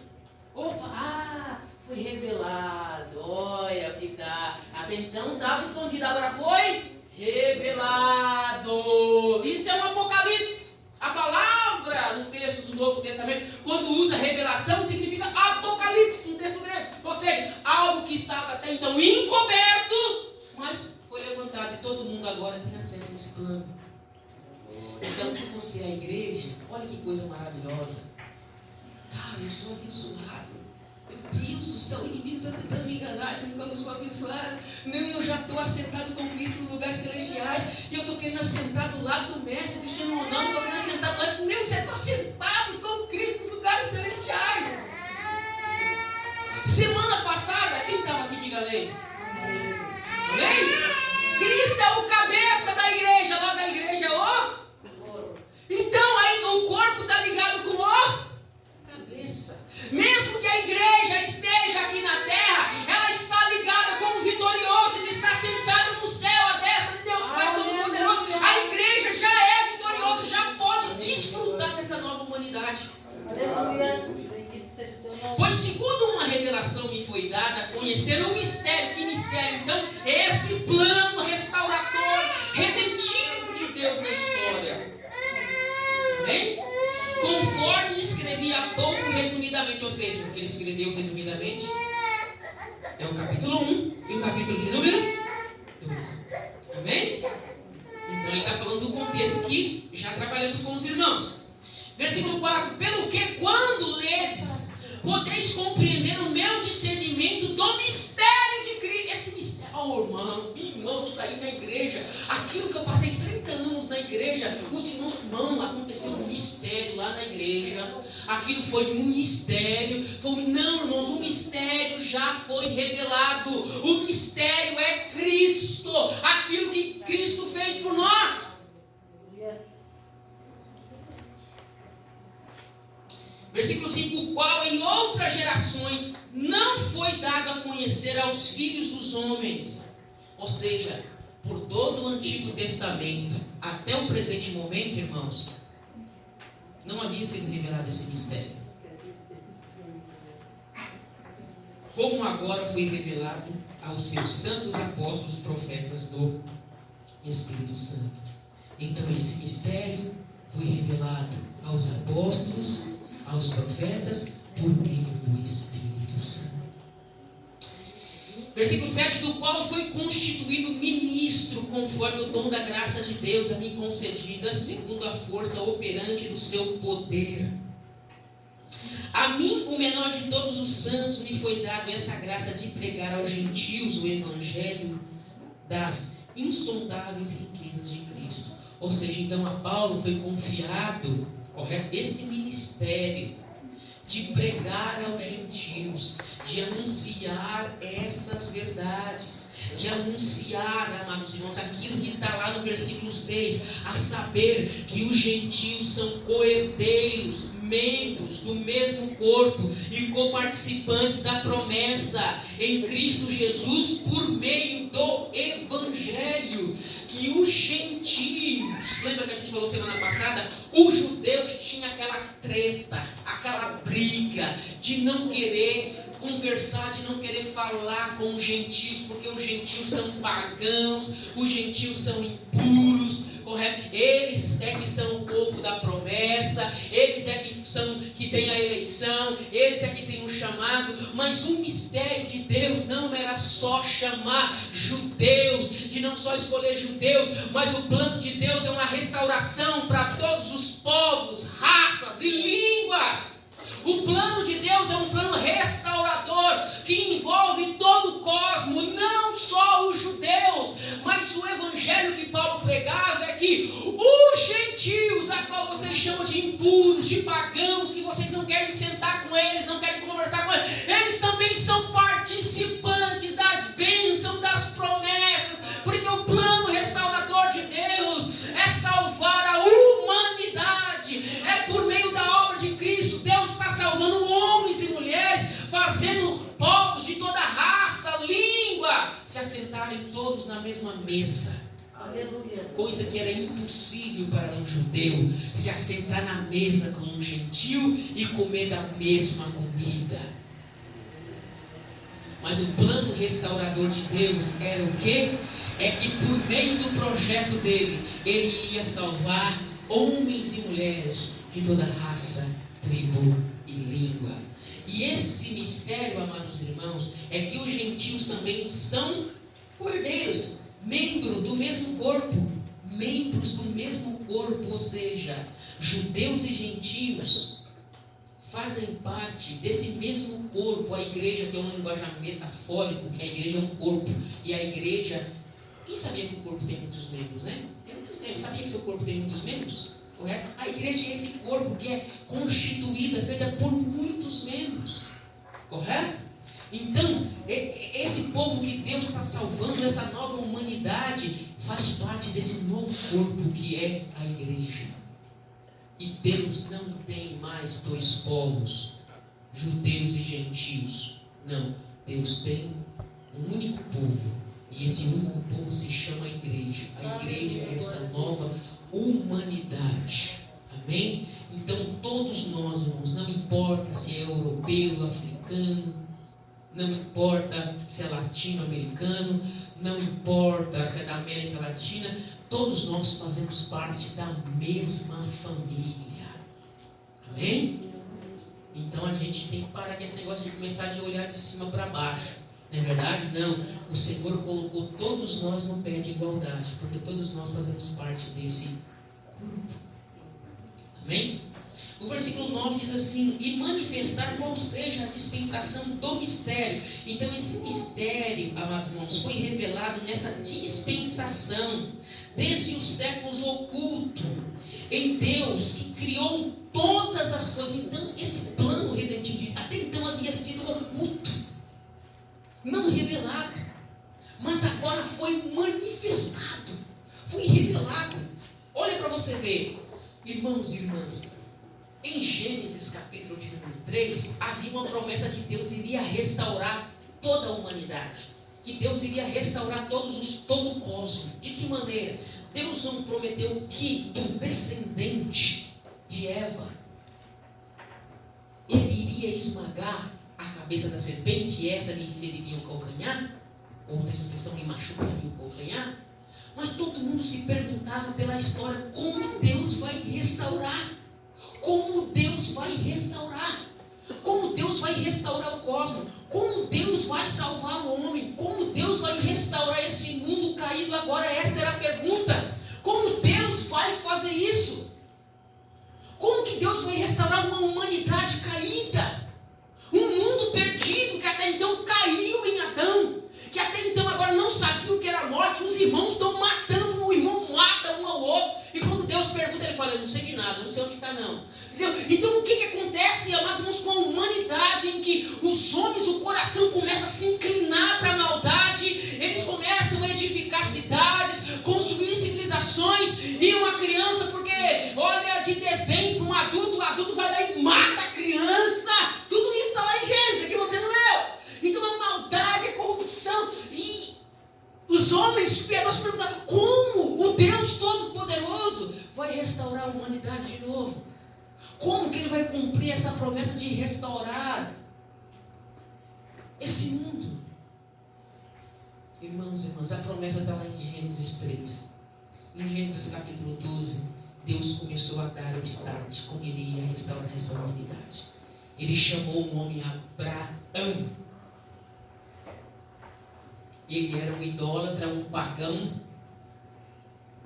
Opa, foi revelado. Olha o que tá. Até então estava escondido, agora foi revelado. Isso é um apocalipse. A palavra no texto do Novo Testamento, quando usa revelação, significa apocalipse no texto grego. Ou seja, algo que estava até então encoberto, mas foi levantado e todo mundo agora tem acesso a esse plano. Então, se você é a igreja, olha que coisa maravilhosa. Cara, eu sou abençoado. Meu Deus do céu, o inimigo está tentando me enganar, dizendo que eu não sou abençoado. Não, eu já estou assentado com Cristo nos lugares celestiais. E eu estou querendo assentar do lado do mestre Cristiano Ronaldo. Estou querendo assentar do lado. Meu, você está sentado com Cristo nos lugares celestiais. Semana passada, quem estava aqui, diga amém. Amém? Cristo é o cabeça da igreja, lá da igreja é o. Então aí o corpo está ligado com o cabeça. Mesmo que a igreja esteja aqui na terra, ela está ligada como vitorioso. Ele está sentado no céu, à destra de Deus Pai Todo-Poderoso. A igreja já é vitoriosa, já pode desfrutar dessa nova humanidade. Pois segundo uma revelação me foi dada a conhecer o mistério. Que mistério então? Esse plano restaurador, redentivo de Deus na história. Amém? Conforme escrevi há pouco resumidamente, ou seja, o que ele escreveu resumidamente é o capítulo 1 e o capítulo de número 2. Amém? Então ele está falando do contexto que já trabalhamos com os irmãos. Versículo 4: pelo que quando ledes, podeis compreender o meu discernimento do mistério de Cristo. Esse mistério, irmão, eu saí na igreja, aquilo que eu passei 30 anos na igreja, os irmãos, aconteceu um mistério lá na igreja, aquilo foi um mistério, não, irmãos, o mistério já foi revelado, o mistério é Cristo, aquilo que Cristo fez por nós. Versículo 5: o qual em outras gerações não foi dado a conhecer aos filhos dos homens. Ou seja, por todo o Antigo Testamento até o presente momento, irmãos, não havia sido revelado esse mistério. Como agora foi revelado aos seus santos apóstolos, profetas do Espírito Santo. Então esse mistério foi revelado aos apóstolos, aos profetas, por meio do Espírito Santo. Versículo 7: do qual foi constituído ministro, conforme o dom da graça de Deus a mim concedida, segundo a força operante do seu poder. A mim, o menor de todos os santos, me foi dado esta graça de pregar aos gentios o evangelho das insondáveis riquezas de Cristo. Ou seja, então a Paulo foi confiado, correto, esse ministério de pregar aos gentios, de anunciar essas verdades, de anunciar, amados irmãos, aquilo que está lá no versículo 6, a saber que os gentios são coerdeiros, membros do mesmo corpo e coparticipantes da promessa em Cristo Jesus por meio do Evangelho. Que os gentios, lembra que a gente falou semana passada? Os judeus tinham aquela treta, aquela briga de não querer conversar, de não querer falar com os gentios, porque os gentios são pagãos, os gentios são impuros, correto? Eles é que são o povo da promessa, eles é que têm a eleição, eles é que têm o chamado. Mas o mistério de Deus não era só chamar judeus, de não só escolher judeus, mas o plano de Deus é uma restauração para todos os povos, raças e línguas. O plano de Deus é um plano restaurador que envolve todo o cosmo, não só os judeus, mas o evangelho que Paulo pregava é que os gentios, a qual vocês chamam de impuros, de pagãos, que vocês não querem sentar com eles, não querem conversar com eles também são participantes das bênçãos, das promessas, porque o plano restaurador de Deus é salvar a humanidade, é por meio da obra de Cristo. Deus está salvando homens e mulheres, fazendo povos de toda raça, língua, se assentarem todos na mesma mesa. Aleluia. Coisa que era impossível para um judeu, se assentar na mesa com um gentil e comer da mesma comida. Mas o plano restaurador de Deus era o quê? É que por meio do projeto dele, ele ia salvar homens e mulheres de toda raça, tribo e língua. E esse mistério, amados irmãos, é que os gentios também são cordeiros, membros do mesmo corpo, ou seja, judeus e gentios fazem parte desse mesmo corpo. A igreja, que é um linguagem metafórico, que a igreja é um corpo, e a igreja, quem sabia que o corpo tem muitos membros, né? Tem muitos membros. Sabia que seu corpo tem muitos membros? Correto? A igreja é esse corpo que é constituída, feita por muitos membros, correto? Então, esse povo que Deus está salvando, essa nova humanidade, faz parte desse novo corpo que é a igreja. E Deus não tem mais dois povos, judeus e gentios. Não, Deus tem um único povo, e esse único povo se chama igreja. A igreja é essa nova humanidade. Amém? Então todos nós, irmãos, não importa se é europeu, africano, não importa se é latino-americano, não importa se é da América Latina, todos nós fazemos parte da mesma família. Amém? Então a gente tem que parar com esse negócio de começar de olhar de cima para baixo. Não é verdade? Não. O Senhor colocou todos nós no pé de igualdade, porque todos nós fazemos parte desse grupo. Amém? O versículo 9 diz assim: e manifestar qual seja a dispensação do mistério. Então esse mistério, amados irmãos, foi revelado nessa dispensação, desde os séculos oculto, em Deus, que criou todas as coisas. Então esse plano redentivo, até então havia sido oculto, não revelado, mas agora foi manifestado, foi revelado. Olha para você ver, irmãos e irmãs, em Gênesis capítulo de número 3, havia uma promessa que Deus iria restaurar toda a humanidade, que Deus iria restaurar todo o cosmos. De que maneira? Deus não prometeu que do descendente de Eva, ele iria esmagar a cabeça da serpente e essa lhe feriria o calcanhar? Outra expressão, lhe machucaria o calcanhar? Mas todo mundo se perguntava pela história, como Deus vai restaurar? Como Deus vai restaurar? Como Deus vai restaurar o cosmos? Como Deus vai salvar o homem? Como Deus vai restaurar esse mundo caído agora? Essa era a pergunta. Como Deus vai fazer isso? Como que Deus vai restaurar uma humanidade caída? Um mundo perdido que até então caiu em Adão, que até então agora não sabia o que era morte. Os irmãos estão matando, o irmão mata um ao outro. E quando Deus pergunta, ele fala: eu não sei de nada, eu não sei onde está não. Entendeu? Então o que acontece, amados irmãos, com a humanidade, em que os homens, o coração começa a se inclinar para a maldade, eles começam a edificar cidades, construir civilizações, e uma criança, porque olha de desdém para um adulto, o adulto vai lá e vai cumprir essa promessa de restaurar esse mundo. Irmãos e irmãs, a promessa está lá em Gênesis 3. Em Gênesis capítulo 12, Deus começou a dar o start, como Ele iria restaurar essa humanidade. Ele chamou o nome Abraão. Ele era um idólatra, um pagão,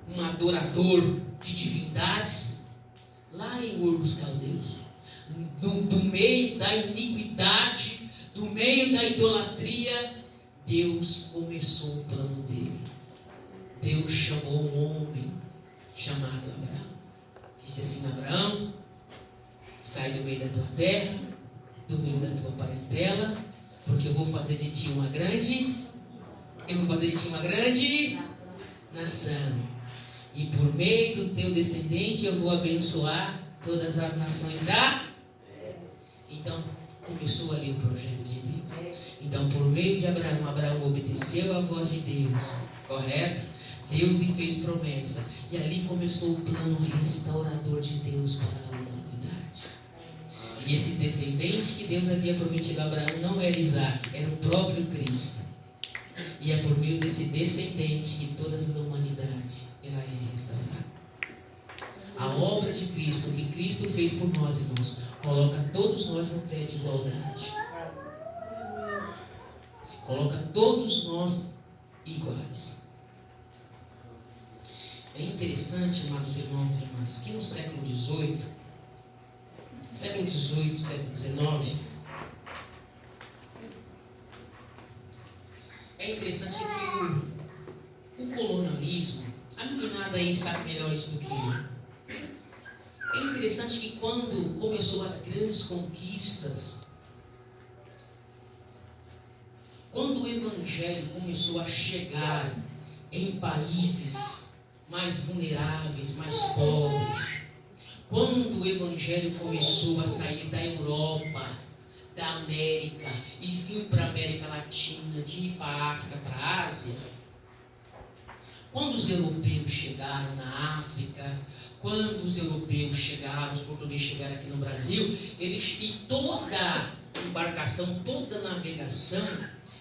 um adorador de divindades, lá em Ur dos Caldeus. Do meio da iniquidade, do meio da idolatria, Deus começou o plano dele. Deus chamou um homem chamado Abraão. Disse assim: Abraão, sai do meio da tua terra, do meio da tua parentela, porque eu vou fazer de ti uma grande nação. E por meio do teu descendente eu vou abençoar todas as nações da... Então começou ali o projeto de Deus. Então por meio de Abraão, Abraão obedeceu a voz de Deus, correto? Deus lhe fez promessa. E ali começou o plano restaurador de Deus para a humanidade. E esse descendente que Deus havia prometido a Abraão não era Isaac, era o próprio Cristo. E é por meio desse descendente que toda a humanidade ela é restaurada. A obra de Cristo, o que Cristo fez por nós, irmãos, coloca todos nós no pé de igualdade. Coloca todos nós iguais. É interessante, amados irmãos e irmãs, que no século XVIII, século XIX, é interessante que o colonialismo, a meninada aí sabe melhor isso do que eu. É interessante que quando começou as grandes conquistas, quando o Evangelho começou a chegar em países mais vulneráveis, mais pobres, quando o Evangelho começou a sair da Europa, da América e vir para a América Latina, de ir para a África, para a Ásia, quando os europeus chegaram na África, quando os europeus chegaram, os portugueses chegaram aqui no Brasil, e toda embarcação, toda navegação,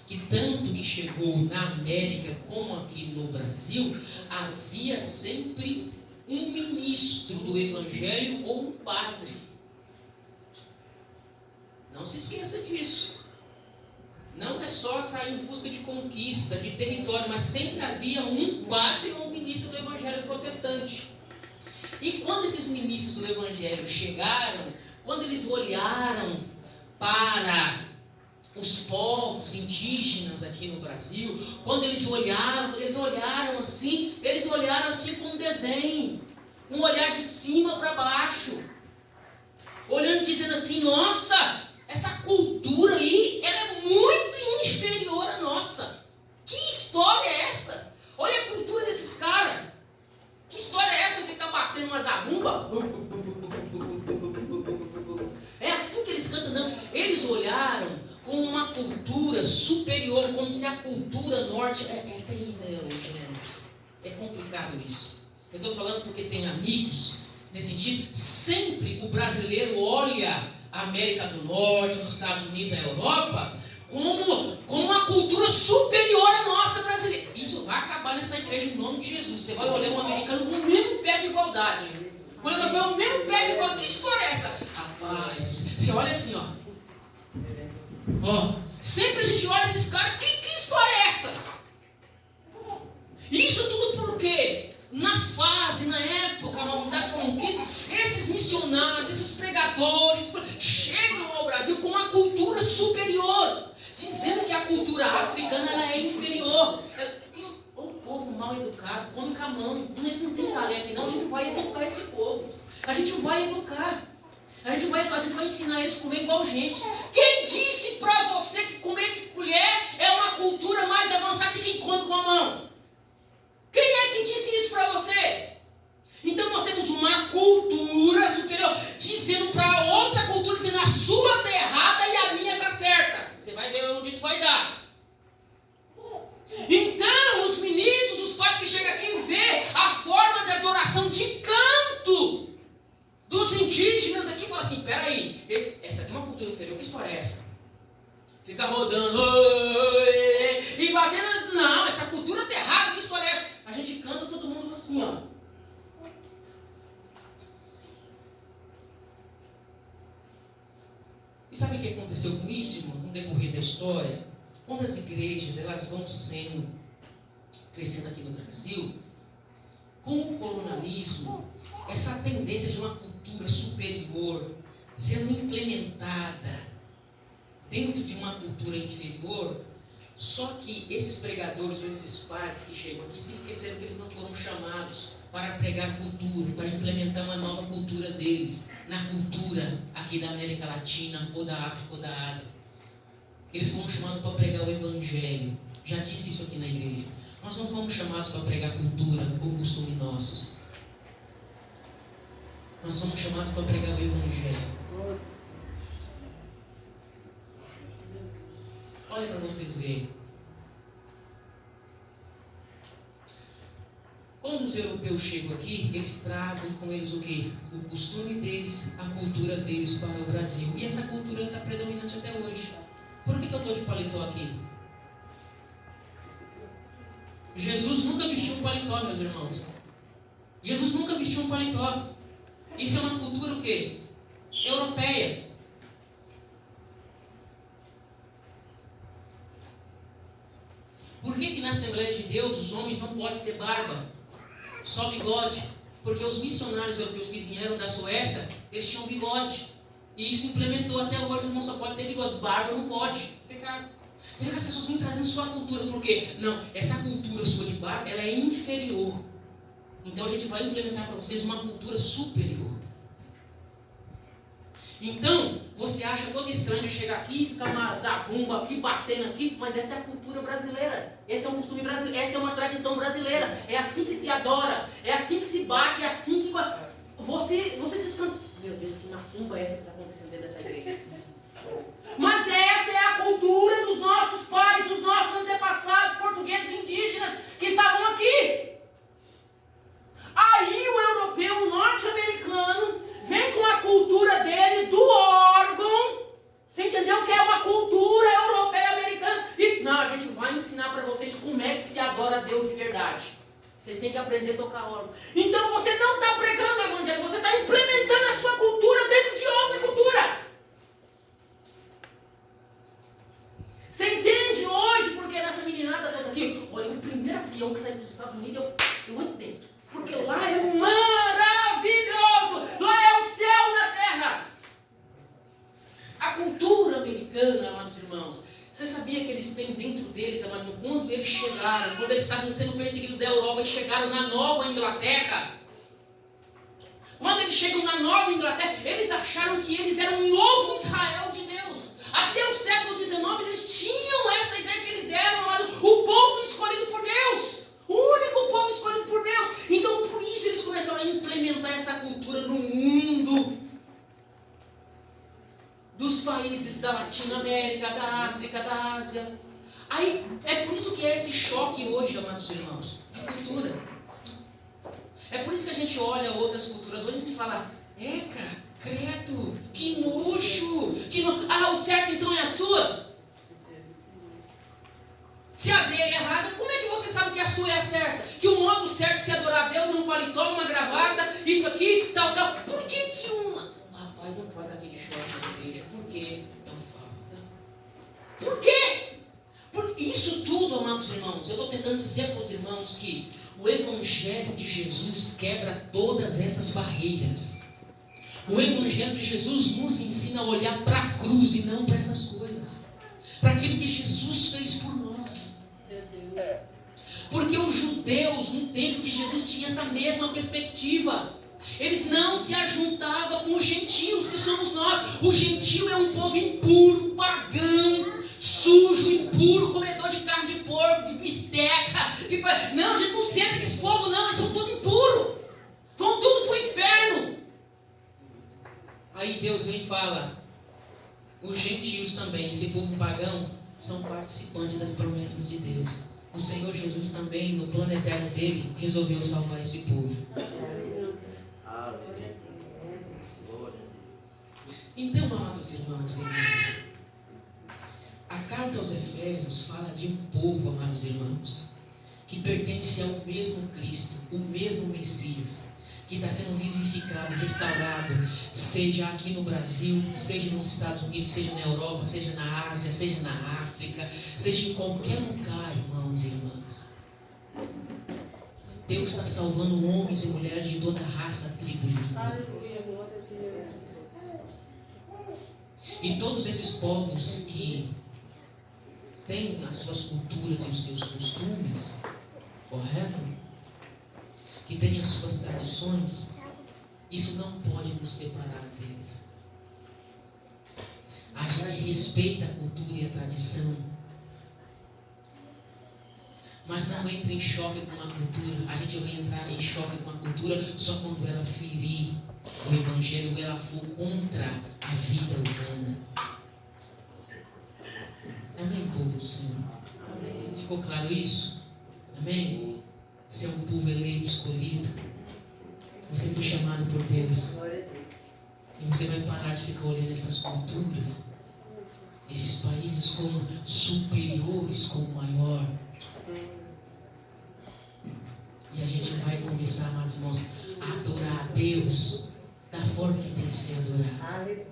que tanto que chegou na América como aqui no Brasil, havia sempre um ministro do Evangelho ou um padre. Não se esqueça disso. Não é só sair em busca de conquista, de território, mas sempre havia um padre ou um ministro do Evangelho protestante. E quando esses ministros do Evangelho chegaram, quando eles olharam para os povos indígenas aqui no Brasil, quando eles olharam assim com desdém, um olhar de cima para baixo, olhando, dizendo assim: nossa, essa cultura aí, ela é muito inferior à nossa. Que história é essa? Olha a cultura desses caras. Que história é essa de ficar batendo uma zabumba? É assim que eles cantam? Não. Eles olharam com uma cultura superior, como se a cultura norte... É terrível hoje, né? É complicado isso. Eu estou falando porque tem amigos nesse sentido. Sempre o brasileiro olha a América do Norte, os Estados Unidos, a Europa, como uma cultura superior à nossa brasileira. Isso vai acabar nessa igreja em nome de Jesus. Você vai olhar um americano com o mesmo pé de igualdade. O europeu com o mesmo pé de igualdade. Que história é essa? Rapaz, você olha assim, ó. Sempre a gente olha esses caras, que história é essa? Isso tudo por quê? Na época das conquistas, esses missionários, esses pregadores chegam ao Brasil com uma cultura superior, dizendo que a cultura africana ela é inferior. O povo mal educado, come com a mão, eles não tem talento, não, a gente vai educar esse povo. A gente vai educar. A gente vai ensinar eles a comer igual gente. Quem disse para você que comer de colher é uma cultura mais avançada que quem come com a mão? Quem é que disse isso para você? Então nós temos uma cultura superior dizendo para outra cultura, dizendo a sua está errada e a minha está certa. Você vai ver onde isso vai dar. Então os ministros, os padres que chegam aqui e vê a forma de adoração de canto dos indígenas aqui, falam assim: peraí, história é essa? Fica rodando, oi, e batendo, não, essa cultura tá errada, que história é essa? A gente canta todo mundo assim, ó. E sabe o que aconteceu com isso, irmão, no decorrer da história? Quando as igrejas, elas vão crescendo aqui no Brasil, com o colonialismo, essa tendência de uma cultura superior sendo implementada dentro de uma cultura inferior, só que esses pregadores, esses padres que chegam aqui, se esqueceram que eles não foram chamados para pregar cultura, para implementar uma nova cultura deles, na cultura aqui da América Latina, ou da África, ou da Ásia. Eles foram chamados para pregar o Evangelho. Já disse isso aqui na igreja. Nós não fomos chamados para pregar cultura ou costume nossos. Nós somos chamados para pregar o Evangelho. Olha para vocês verem. Quando os europeus chegam aqui, eles trazem com eles o quê? O costume deles, a cultura deles para o Brasil. E essa cultura está predominante até hoje. Por que eu estou de paletó aqui? Jesus nunca vestiu um paletó, meus irmãos. Jesus nunca vestiu um paletó. Isso é uma cultura o quê? Europeia. Por que na Assembleia de Deus os homens não podem ter barba? Só bigode? Porque os missionários europeus que vieram da Suécia, eles tinham bigode. E isso implementou até hoje, os irmãos só pode ter bigode. Barba não pode. Pecado. Você vê que as pessoas vêm trazendo sua cultura. Por quê? Não, essa cultura sua de barba, ela é inferior. Então a gente vai implementar para vocês uma cultura superior. Então, você acha todo estranho chegar aqui, ficar uma zabumba aqui, batendo aqui, mas essa é a cultura brasileira. Esse é um costume brasileiro, essa é uma tradição brasileira. É assim que se adora, é assim que se bate, é assim que... Você se escanta... Meu Deus, que macumba é essa que está acontecendo dentro dessa igreja? Mas essa é a cultura dos nossos pais, dos nossos antepassados, portugueses indígenas, que estavam aqui. Aí o europeu, o norte-americano, vem com a cultura dele, do órgão. Você entendeu que é uma cultura europeia, americana? E não, a gente vai ensinar para vocês como é que se adora a Deus de verdade. Vocês têm que aprender a tocar órgão. Então você não está pregando o evangelho, você está implementando a sua cultura dentro de outra cultura. Você entende hoje porque nessa meninada toda aqui? Olha, o primeiro avião que saiu dos Estados Unidos, eu entendo. Porque lá é maravilhoso. Lá é o céu na terra. A cultura americana, amados irmãos, você sabia que eles têm dentro deles, amados irmãos, quando eles chegaram, quando eles estavam sendo perseguidos da Europa e chegaram na Nova Inglaterra, quando eles chegam na Nova Inglaterra, eles acharam que eles eram um novo Israel de Deus. Até o século XIX eles tinham essa ideia que eles eram, amados, o povo escolhido por Deus. O único povo escolhido por Deus. Então por isso eles começaram a implementar essa cultura no mundo. Dos países da Latinoamérica, da África, da Ásia. Aí é por isso que é esse choque hoje, amados irmãos, de cultura. É por isso que a gente olha outras culturas. Hoje a gente fala, eca, credo, que nojo, o certo então é a sua. Se a dele é errada, como é que você sabe que a sua é a certa? Que o modo certo de se adorar a Deus é um paletó, uma gravata, isso aqui, tal. Por que uma... Rapaz, não pode estar aqui de short na igreja. Por quê? É um falta. Por quê? Porque isso tudo, amados irmãos, eu estou tentando dizer para os irmãos que o Evangelho de Jesus quebra todas essas barreiras. O Evangelho de Jesus nos ensina a olhar para a cruz e não para essas coisas. Para aquilo que Jesus fez por nós. Porque os judeus no tempo de Jesus tinham essa mesma perspectiva. Eles não se ajuntavam com os gentios que somos nós. O gentio é um povo impuro, pagão, sujo, impuro, comedor de carne de porco, de bisteca. Não, a gente não senta com esse povo não, eles são tudo impuro. Vão tudo para o inferno. Aí Deus vem e fala, os gentios também, esse povo pagão, são participantes das promessas de Deus. O Senhor Jesus também, no plano eterno dele, resolveu salvar esse povo. Então, amados irmãos e irmãs, carta aos Efésios fala de um povo, amados irmãos, que pertence ao mesmo Cristo, o mesmo Messias, que está sendo vivificado, restaurado, seja aqui no Brasil, seja nos Estados Unidos, seja na Europa, seja na Ásia, seja na África, seja em qualquer lugar, irmãos e irmãs. Deus está salvando homens e mulheres de toda raça, tribo e língua. E todos esses povos que têm as suas culturas e os seus costumes, correto? Que têm as suas tradições, isso não pode nos separar deles. A gente respeita a cultura e a tradição, mas não entra em choque com a cultura. A gente vai entrar em choque com a cultura só quando ela ferir o Evangelho, ou ela for contra a vida humana. Amém, povo do Senhor? Amém. Ficou claro isso? Amém? Você é um povo eleito, escolhido. Você foi chamado por Deus. E você vai parar de ficar olhando essas culturas, esses países como superiores, como maior. E a gente vai começar, amados irmãos, a adorar a Deus da forma que tem que ser adorado.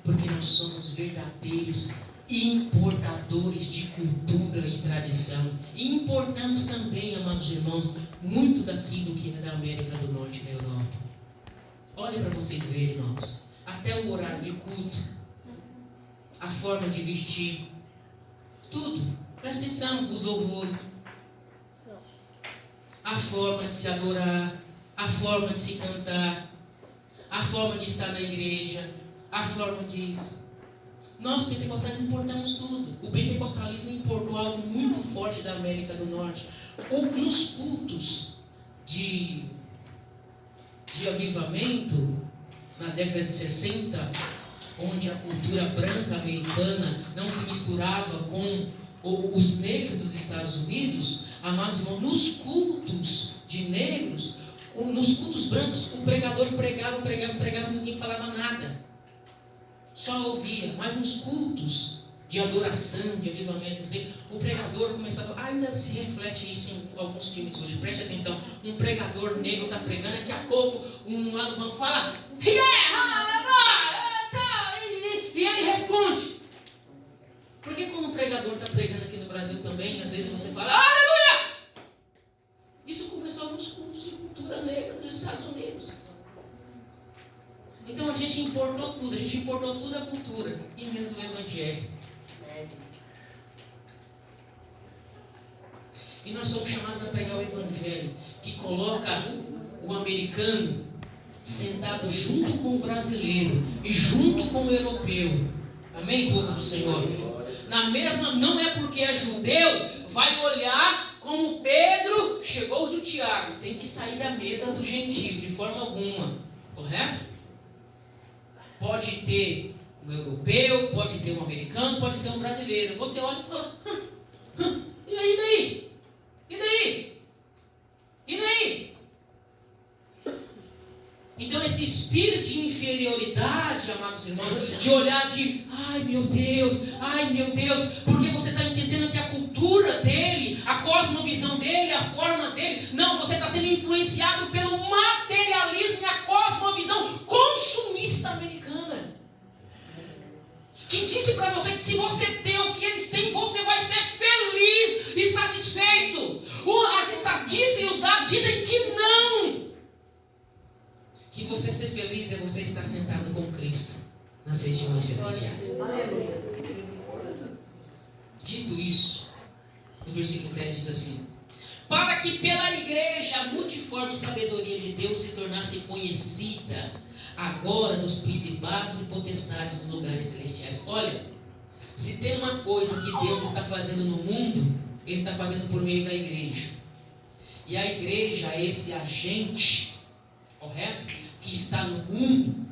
Porque nós somos verdadeiros importadores de cultura e tradição. E importamos também, amados irmãos, muito daquilo que é da América do Norte e da Europa. Olha para vocês verem, irmãos. Até o horário de culto, a forma de vestir, tudo. Presta atenção, os louvores, a forma de se adorar, a forma de se cantar, a forma de estar na igreja, a forma disso. Nós pentecostais importamos tudo. O pentecostalismo importou algo muito forte da América do Norte. Nos cultos de avivamento, na década de 60, onde a cultura branca americana não se misturava com os negros dos Estados Unidos, amados irmãos, nos cultos de negros, nos cultos brancos, o pregador pregava, e ninguém falava nada. Só ouvia. Mas nos cultos de adoração, de avivamento, o pregador começava, ainda se reflete isso em alguns filmes hoje, preste atenção, um pregador negro está pregando, daqui a pouco um lá do banco fala, e ele responde. Porque quando o pregador está pregando aqui no Brasil também, às vezes você fala, aleluia! Isso começou nos cultos de cultura negra dos Estados Unidos. Então a gente importou tudo a cultura, e menos o Evangelho. E nós somos chamados a pregar o Evangelho, que coloca o americano sentado junto com o brasileiro e junto com o europeu. Amém, povo do Senhor? Na mesma, não é porque é judeu, vai olhar como Pedro chegou de Tiago. Tem que sair da mesa do gentio, de forma alguma. Correto? Pode ter um europeu, pode ter um americano, pode ter um brasileiro. Você olha e fala, e aí? E daí? E daí? Então esse espírito de inferioridade, amados irmãos, de olhar de, ai meu Deus, porque você está entendendo que a cultura dele, a cosmovisão dele, a forma dele, não, você está sendo influenciado pelo materialismo e a cosmovisão consumista americana. Que disse para você que se você tem o que eles têm, você vai ser feliz e satisfeito. As estatísticas e os dados dizem que não. Que você ser feliz é você estar sentado com Cristo nas regiões celestiais. Dito isso, no versículo 10 diz assim: para que pela igreja a multiforme sabedoria de Deus se tornasse conhecida agora dos principados e potestades dos lugares celestiais. Olha, se tem uma coisa que Deus está fazendo no mundo, Ele está fazendo por meio da igreja. E a igreja é esse agente, correto? Que está no mundo,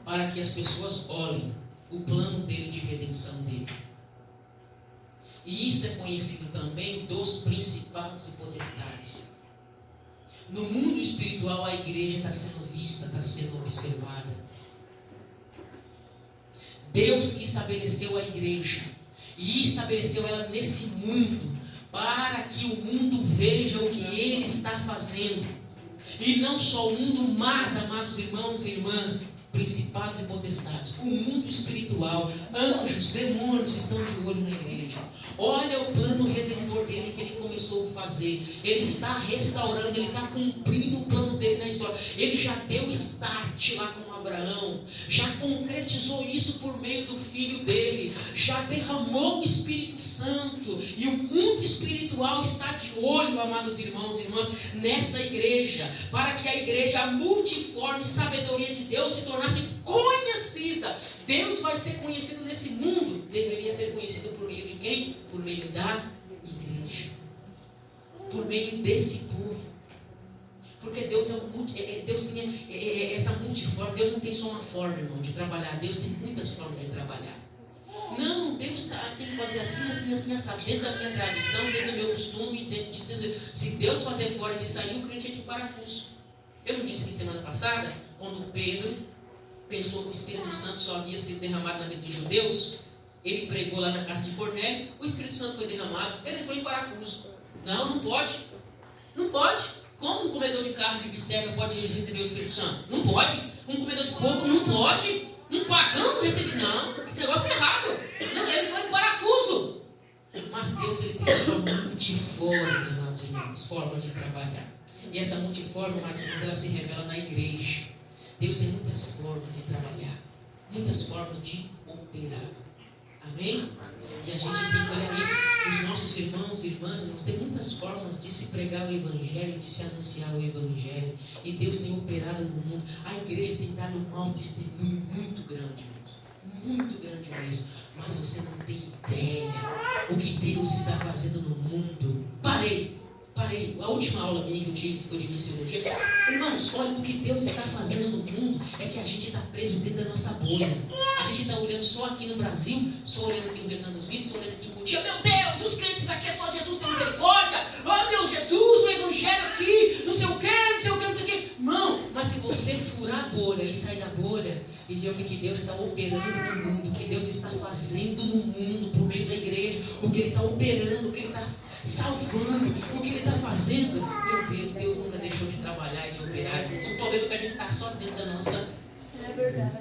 para que as pessoas olhem o plano dele de redenção dele. E isso é conhecido também dos principados e potestades. No mundo espiritual, a igreja está sendo vista, está sendo observada. Deus estabeleceu a igreja e estabeleceu ela nesse mundo para que o mundo veja o que Ele está fazendo. E não só o mundo, mas, amados irmãos e irmãs, principados e potestades, o mundo espiritual, anjos, demônios estão de olho na igreja. Olha o plano redentor dele que ele começou a fazer. Ele está restaurando, ele está cumprindo o plano dele na história. Ele já deu start lá com Abraão, já concretizou isso por meio do filho dele, já derramou o Espírito Santo, e o mundo espiritual está de olho, amados irmãos e irmãs, nessa igreja, para que a igreja, a multiforme sabedoria de Deus, se tornasse conhecida. Deus vai ser conhecido nesse mundo, deveria ser conhecido por meio de quem? Por meio da igreja, por meio desse povo. Porque Deus Deus tem essa multiforme. Deus não tem só uma forma, irmão, de trabalhar. Deus tem muitas formas de trabalhar. Não, Deus tem que fazer assim, assim, assim, assim, dentro da minha tradição, dentro do meu costume, dentro disso. Se Deus fazer fora disso aí, o crente é de parafuso. Eu não disse que semana passada, quando Pedro pensou que o Espírito Santo só havia sido derramado na vida dos judeus, ele pregou lá na casa de Cornélio, o Espírito Santo foi derramado, ele entrou em parafuso. Não pode. Não pode. Como um comedor de carne de bisteca pode receber o Espírito Santo? Não pode. Um comedor de porco não pode. Um pagão não recebe, não. Esse negócio está errado. Não, ele entrou em parafuso. Mas Deus, ele tem a sua multiforme, amados irmãos, forma de trabalhar. E essa multiforme, amados irmãos, ela se revela na igreja. Deus tem muitas formas de trabalhar, muitas formas de operar. Amém? E a gente tem que olhar isso. Os nossos irmãos e irmãs, nós temos muitas formas de se pregar o Evangelho, de se anunciar o Evangelho. E Deus tem operado no mundo. A igreja tem dado um mau testemunho muito grande, irmãos. Muito grande mesmo. Mas você não tem ideia o que Deus está fazendo no mundo. Parei. A última aula minha que eu tive foi de missiologia. Irmãos, olha, o que Deus está fazendo no mundo é que a gente está preso dentro da nossa bolha. A gente está olhando só aqui no Brasil, só olhando aqui no Recanto dos Vídeos, só olhando aqui em Cotia. Meu Deus, os crentes aqui é só Jesus tem misericórdia. Oh, meu Jesus, o Evangelho aqui, não sei o que, não sei o que, não sei o que. Não, mas se você furar a bolha e sair da bolha e ver o que Deus está operando no mundo, o que Deus está fazendo no mundo por meio da igreja, o que Ele está operando, o que Ele está salvando, o que Ele está fazendo, meu Deus, Deus nunca deixou de trabalhar e de operar. O problema é que a gente está só dentro da nossa. É verdade.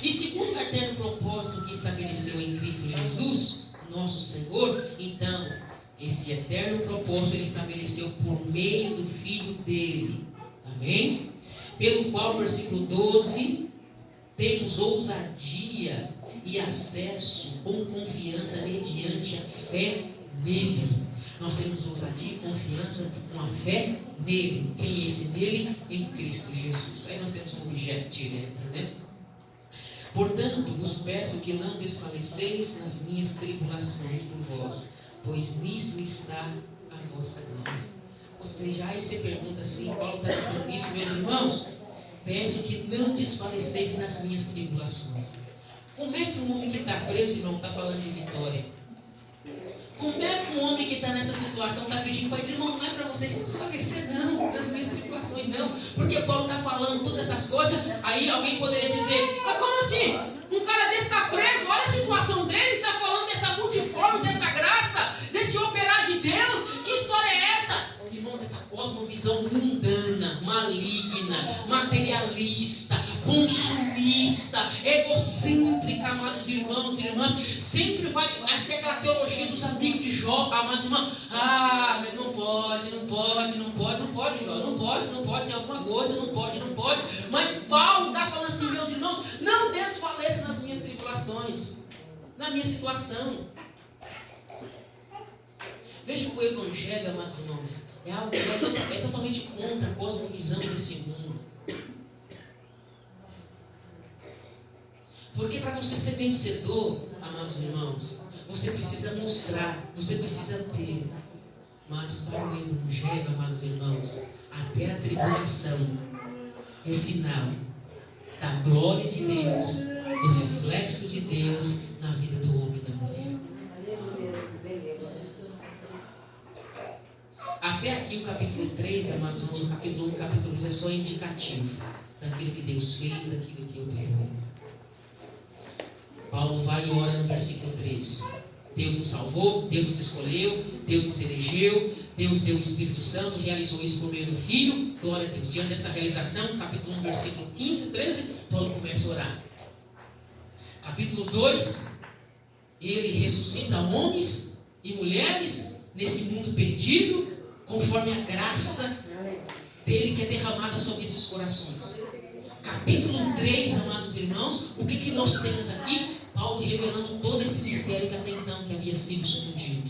E segundo o eterno propósito que estabeleceu em Cristo Jesus, nosso Senhor, então, esse eterno propósito Ele estabeleceu por meio do Filho dele. Amém? Pelo qual, versículo 12, temos ousadia e acesso com confiança mediante a fé nele. Nós temos ousadia e confiança com a fé nele. Quem é esse nele? Em Cristo Jesus. Aí nós temos um objeto direto, né? Portanto, vos peço que não desfaleceis nas minhas tribulações por vós, pois nisso está a vossa glória. Ou seja, aí você pergunta assim, Paulo está dizendo isso, meus irmãos? Peço que não desfaleceis nas minhas tribulações. Como é que um homem que está preso, irmão, está falando de vitória? Como é que um homem que está nessa situação está pedindo para ele, irmão, não é para você se desfalecer, não, das minhas tribulações, não, porque Paulo está falando todas essas coisas. Aí alguém poderia dizer, mas como assim? Um cara desse está preso, olha a situação dele, está falando dessa multiforme, dessa graça, desse operar de Deus, que história é essa? Irmãos, essa cosmovisão mundana, maligna, materialista, consumista, egocêntrica, amados irmãos e irmãs, sempre vai ser aquela teologia dos amigos de Jó, amados irmãos. Ah, mas não pode, Jó, não pode, tem alguma coisa, não pode. Mas Paulo está falando assim, meus irmãos, não desfaleça nas minhas tribulações, na minha situação. Veja que o Evangelho, amados irmãos, é algo que é totalmente contra a cosmovisão desse mundo. Porque para você ser vencedor, amados irmãos, você precisa mostrar, você precisa ter. Mas para o Evangelho, amados irmãos, até a tribulação é sinal da glória de Deus, do reflexo de Deus na vida do homem e da mulher. Até aqui o capítulo 3, amados irmãos, o capítulo 1 e o capítulo 2 é só indicativo daquilo que Deus fez, daquilo que operou. Paulo vai e ora no versículo 13. Deus nos salvou, Deus nos escolheu, Deus nos elegeu, Deus deu o Espírito Santo, realizou isso por meio do Filho. Glória a Deus. Diante dessa realização, capítulo 1, versículo 15, 13, Paulo começa a orar. Capítulo 2, ele ressuscita homens e mulheres nesse mundo perdido, conforme a graça dele que é derramada sobre esses corações. Capítulo 3, amados irmãos, o que nós temos aqui? Paulo revelando todo esse mistério que até então que havia sido escondido,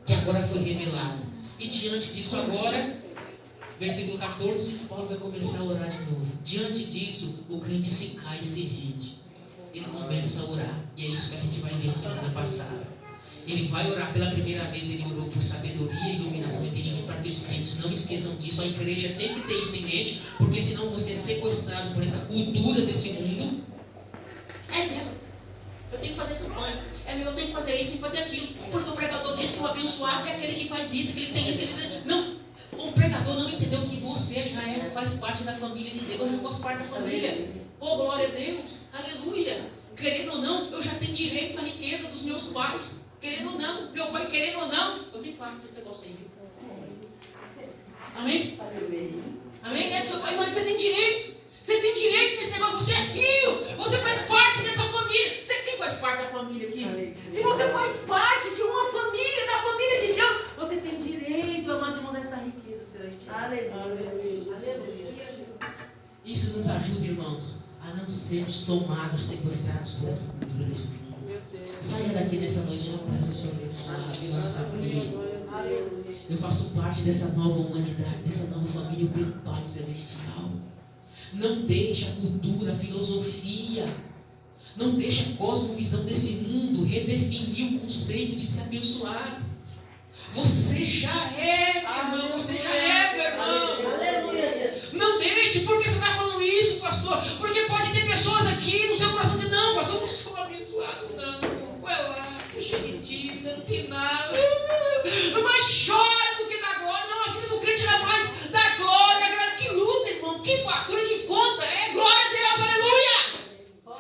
que agora foi revelado. E diante disso agora, versículo 14, Paulo vai começar a orar de novo. Diante disso, o crente se cai e se rende. Ele começa a orar. E é isso que a gente vai ver semana passada. Ele vai orar pela primeira vez, ele orou por sabedoria, iluminação e entendimento, para que os crentes não esqueçam disso. A igreja tem que ter isso em mente, porque senão você é sequestrado por essa cultura desse mundo. É mesmo, eu tenho que fazer campanha, é mesmo, eu tenho que fazer isso, tenho que fazer aquilo, porque o pregador diz que o abençoado é aquele que faz isso, aquele que tem aquele. Não, o pregador não entendeu que você já faz parte da família de Deus. Eu já faço parte da família. Oh, glória a Deus, aleluia. Querendo ou não, eu já tenho direito à riqueza dos meus pais. Querendo ou não, meu pai querendo ou não, eu tenho parte desse negócio aí, viu? Amém? Amém? É do seu pai, mas você tem direito. Você tem direito nesse negócio, você é filho, você faz parte dessa família. Quem faz parte da família aqui? Se você faz parte de uma família, da família de Deus, você tem direito, amados irmãos, a essa riqueza celestial. Aleluia. Isso nos ajuda, irmãos, a não sermos tomados, sequestrados por essa cultura desse mundo. Saia daqui nessa noite, não Pai do Senhor abençoado, eu não sabia. Eu faço parte dessa nova humanidade, dessa nova família, eu tenho Pai celestial. Não deixe a cultura, a filosofia, não deixe a cosmovisão desse mundo redefinir o conceito de ser abençoado. Você já é, meu irmão, você já é, meu irmão. Não deixe, por que você está falando isso, pastor? Porque pode ter pessoas aqui no seu coração dizendo, não, pastor, eu não sou abençoado, não. Vai lá, puxa mentira, não tem nada. Mas chora do que dá glória. Não, a vida do crente era mais da glória. Que luta, irmão, que fatura, que conta. É glória a Deus, aleluia.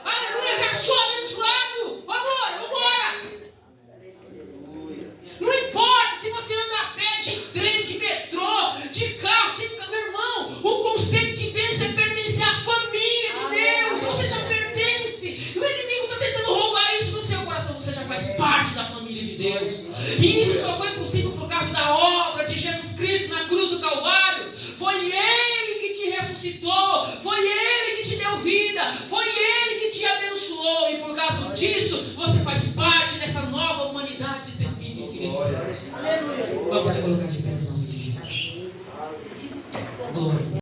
Aleluia, já sou abençoado. Ó glória, vambora. Não importa se você anda a pé, de trem, de metrô, de carro, meu irmão, o conceito de bênção é pertencer à família de Deus. Você já pertence. O inimigo está tentando roubar isso no seu coração. Você já faz parte da família de Deus. E isso só foi possível por causa da obra de Jesus Cristo na cruz do Calvário. Foi Ele que te ressuscitou. Foi Ele que te deu vida. Foi Ele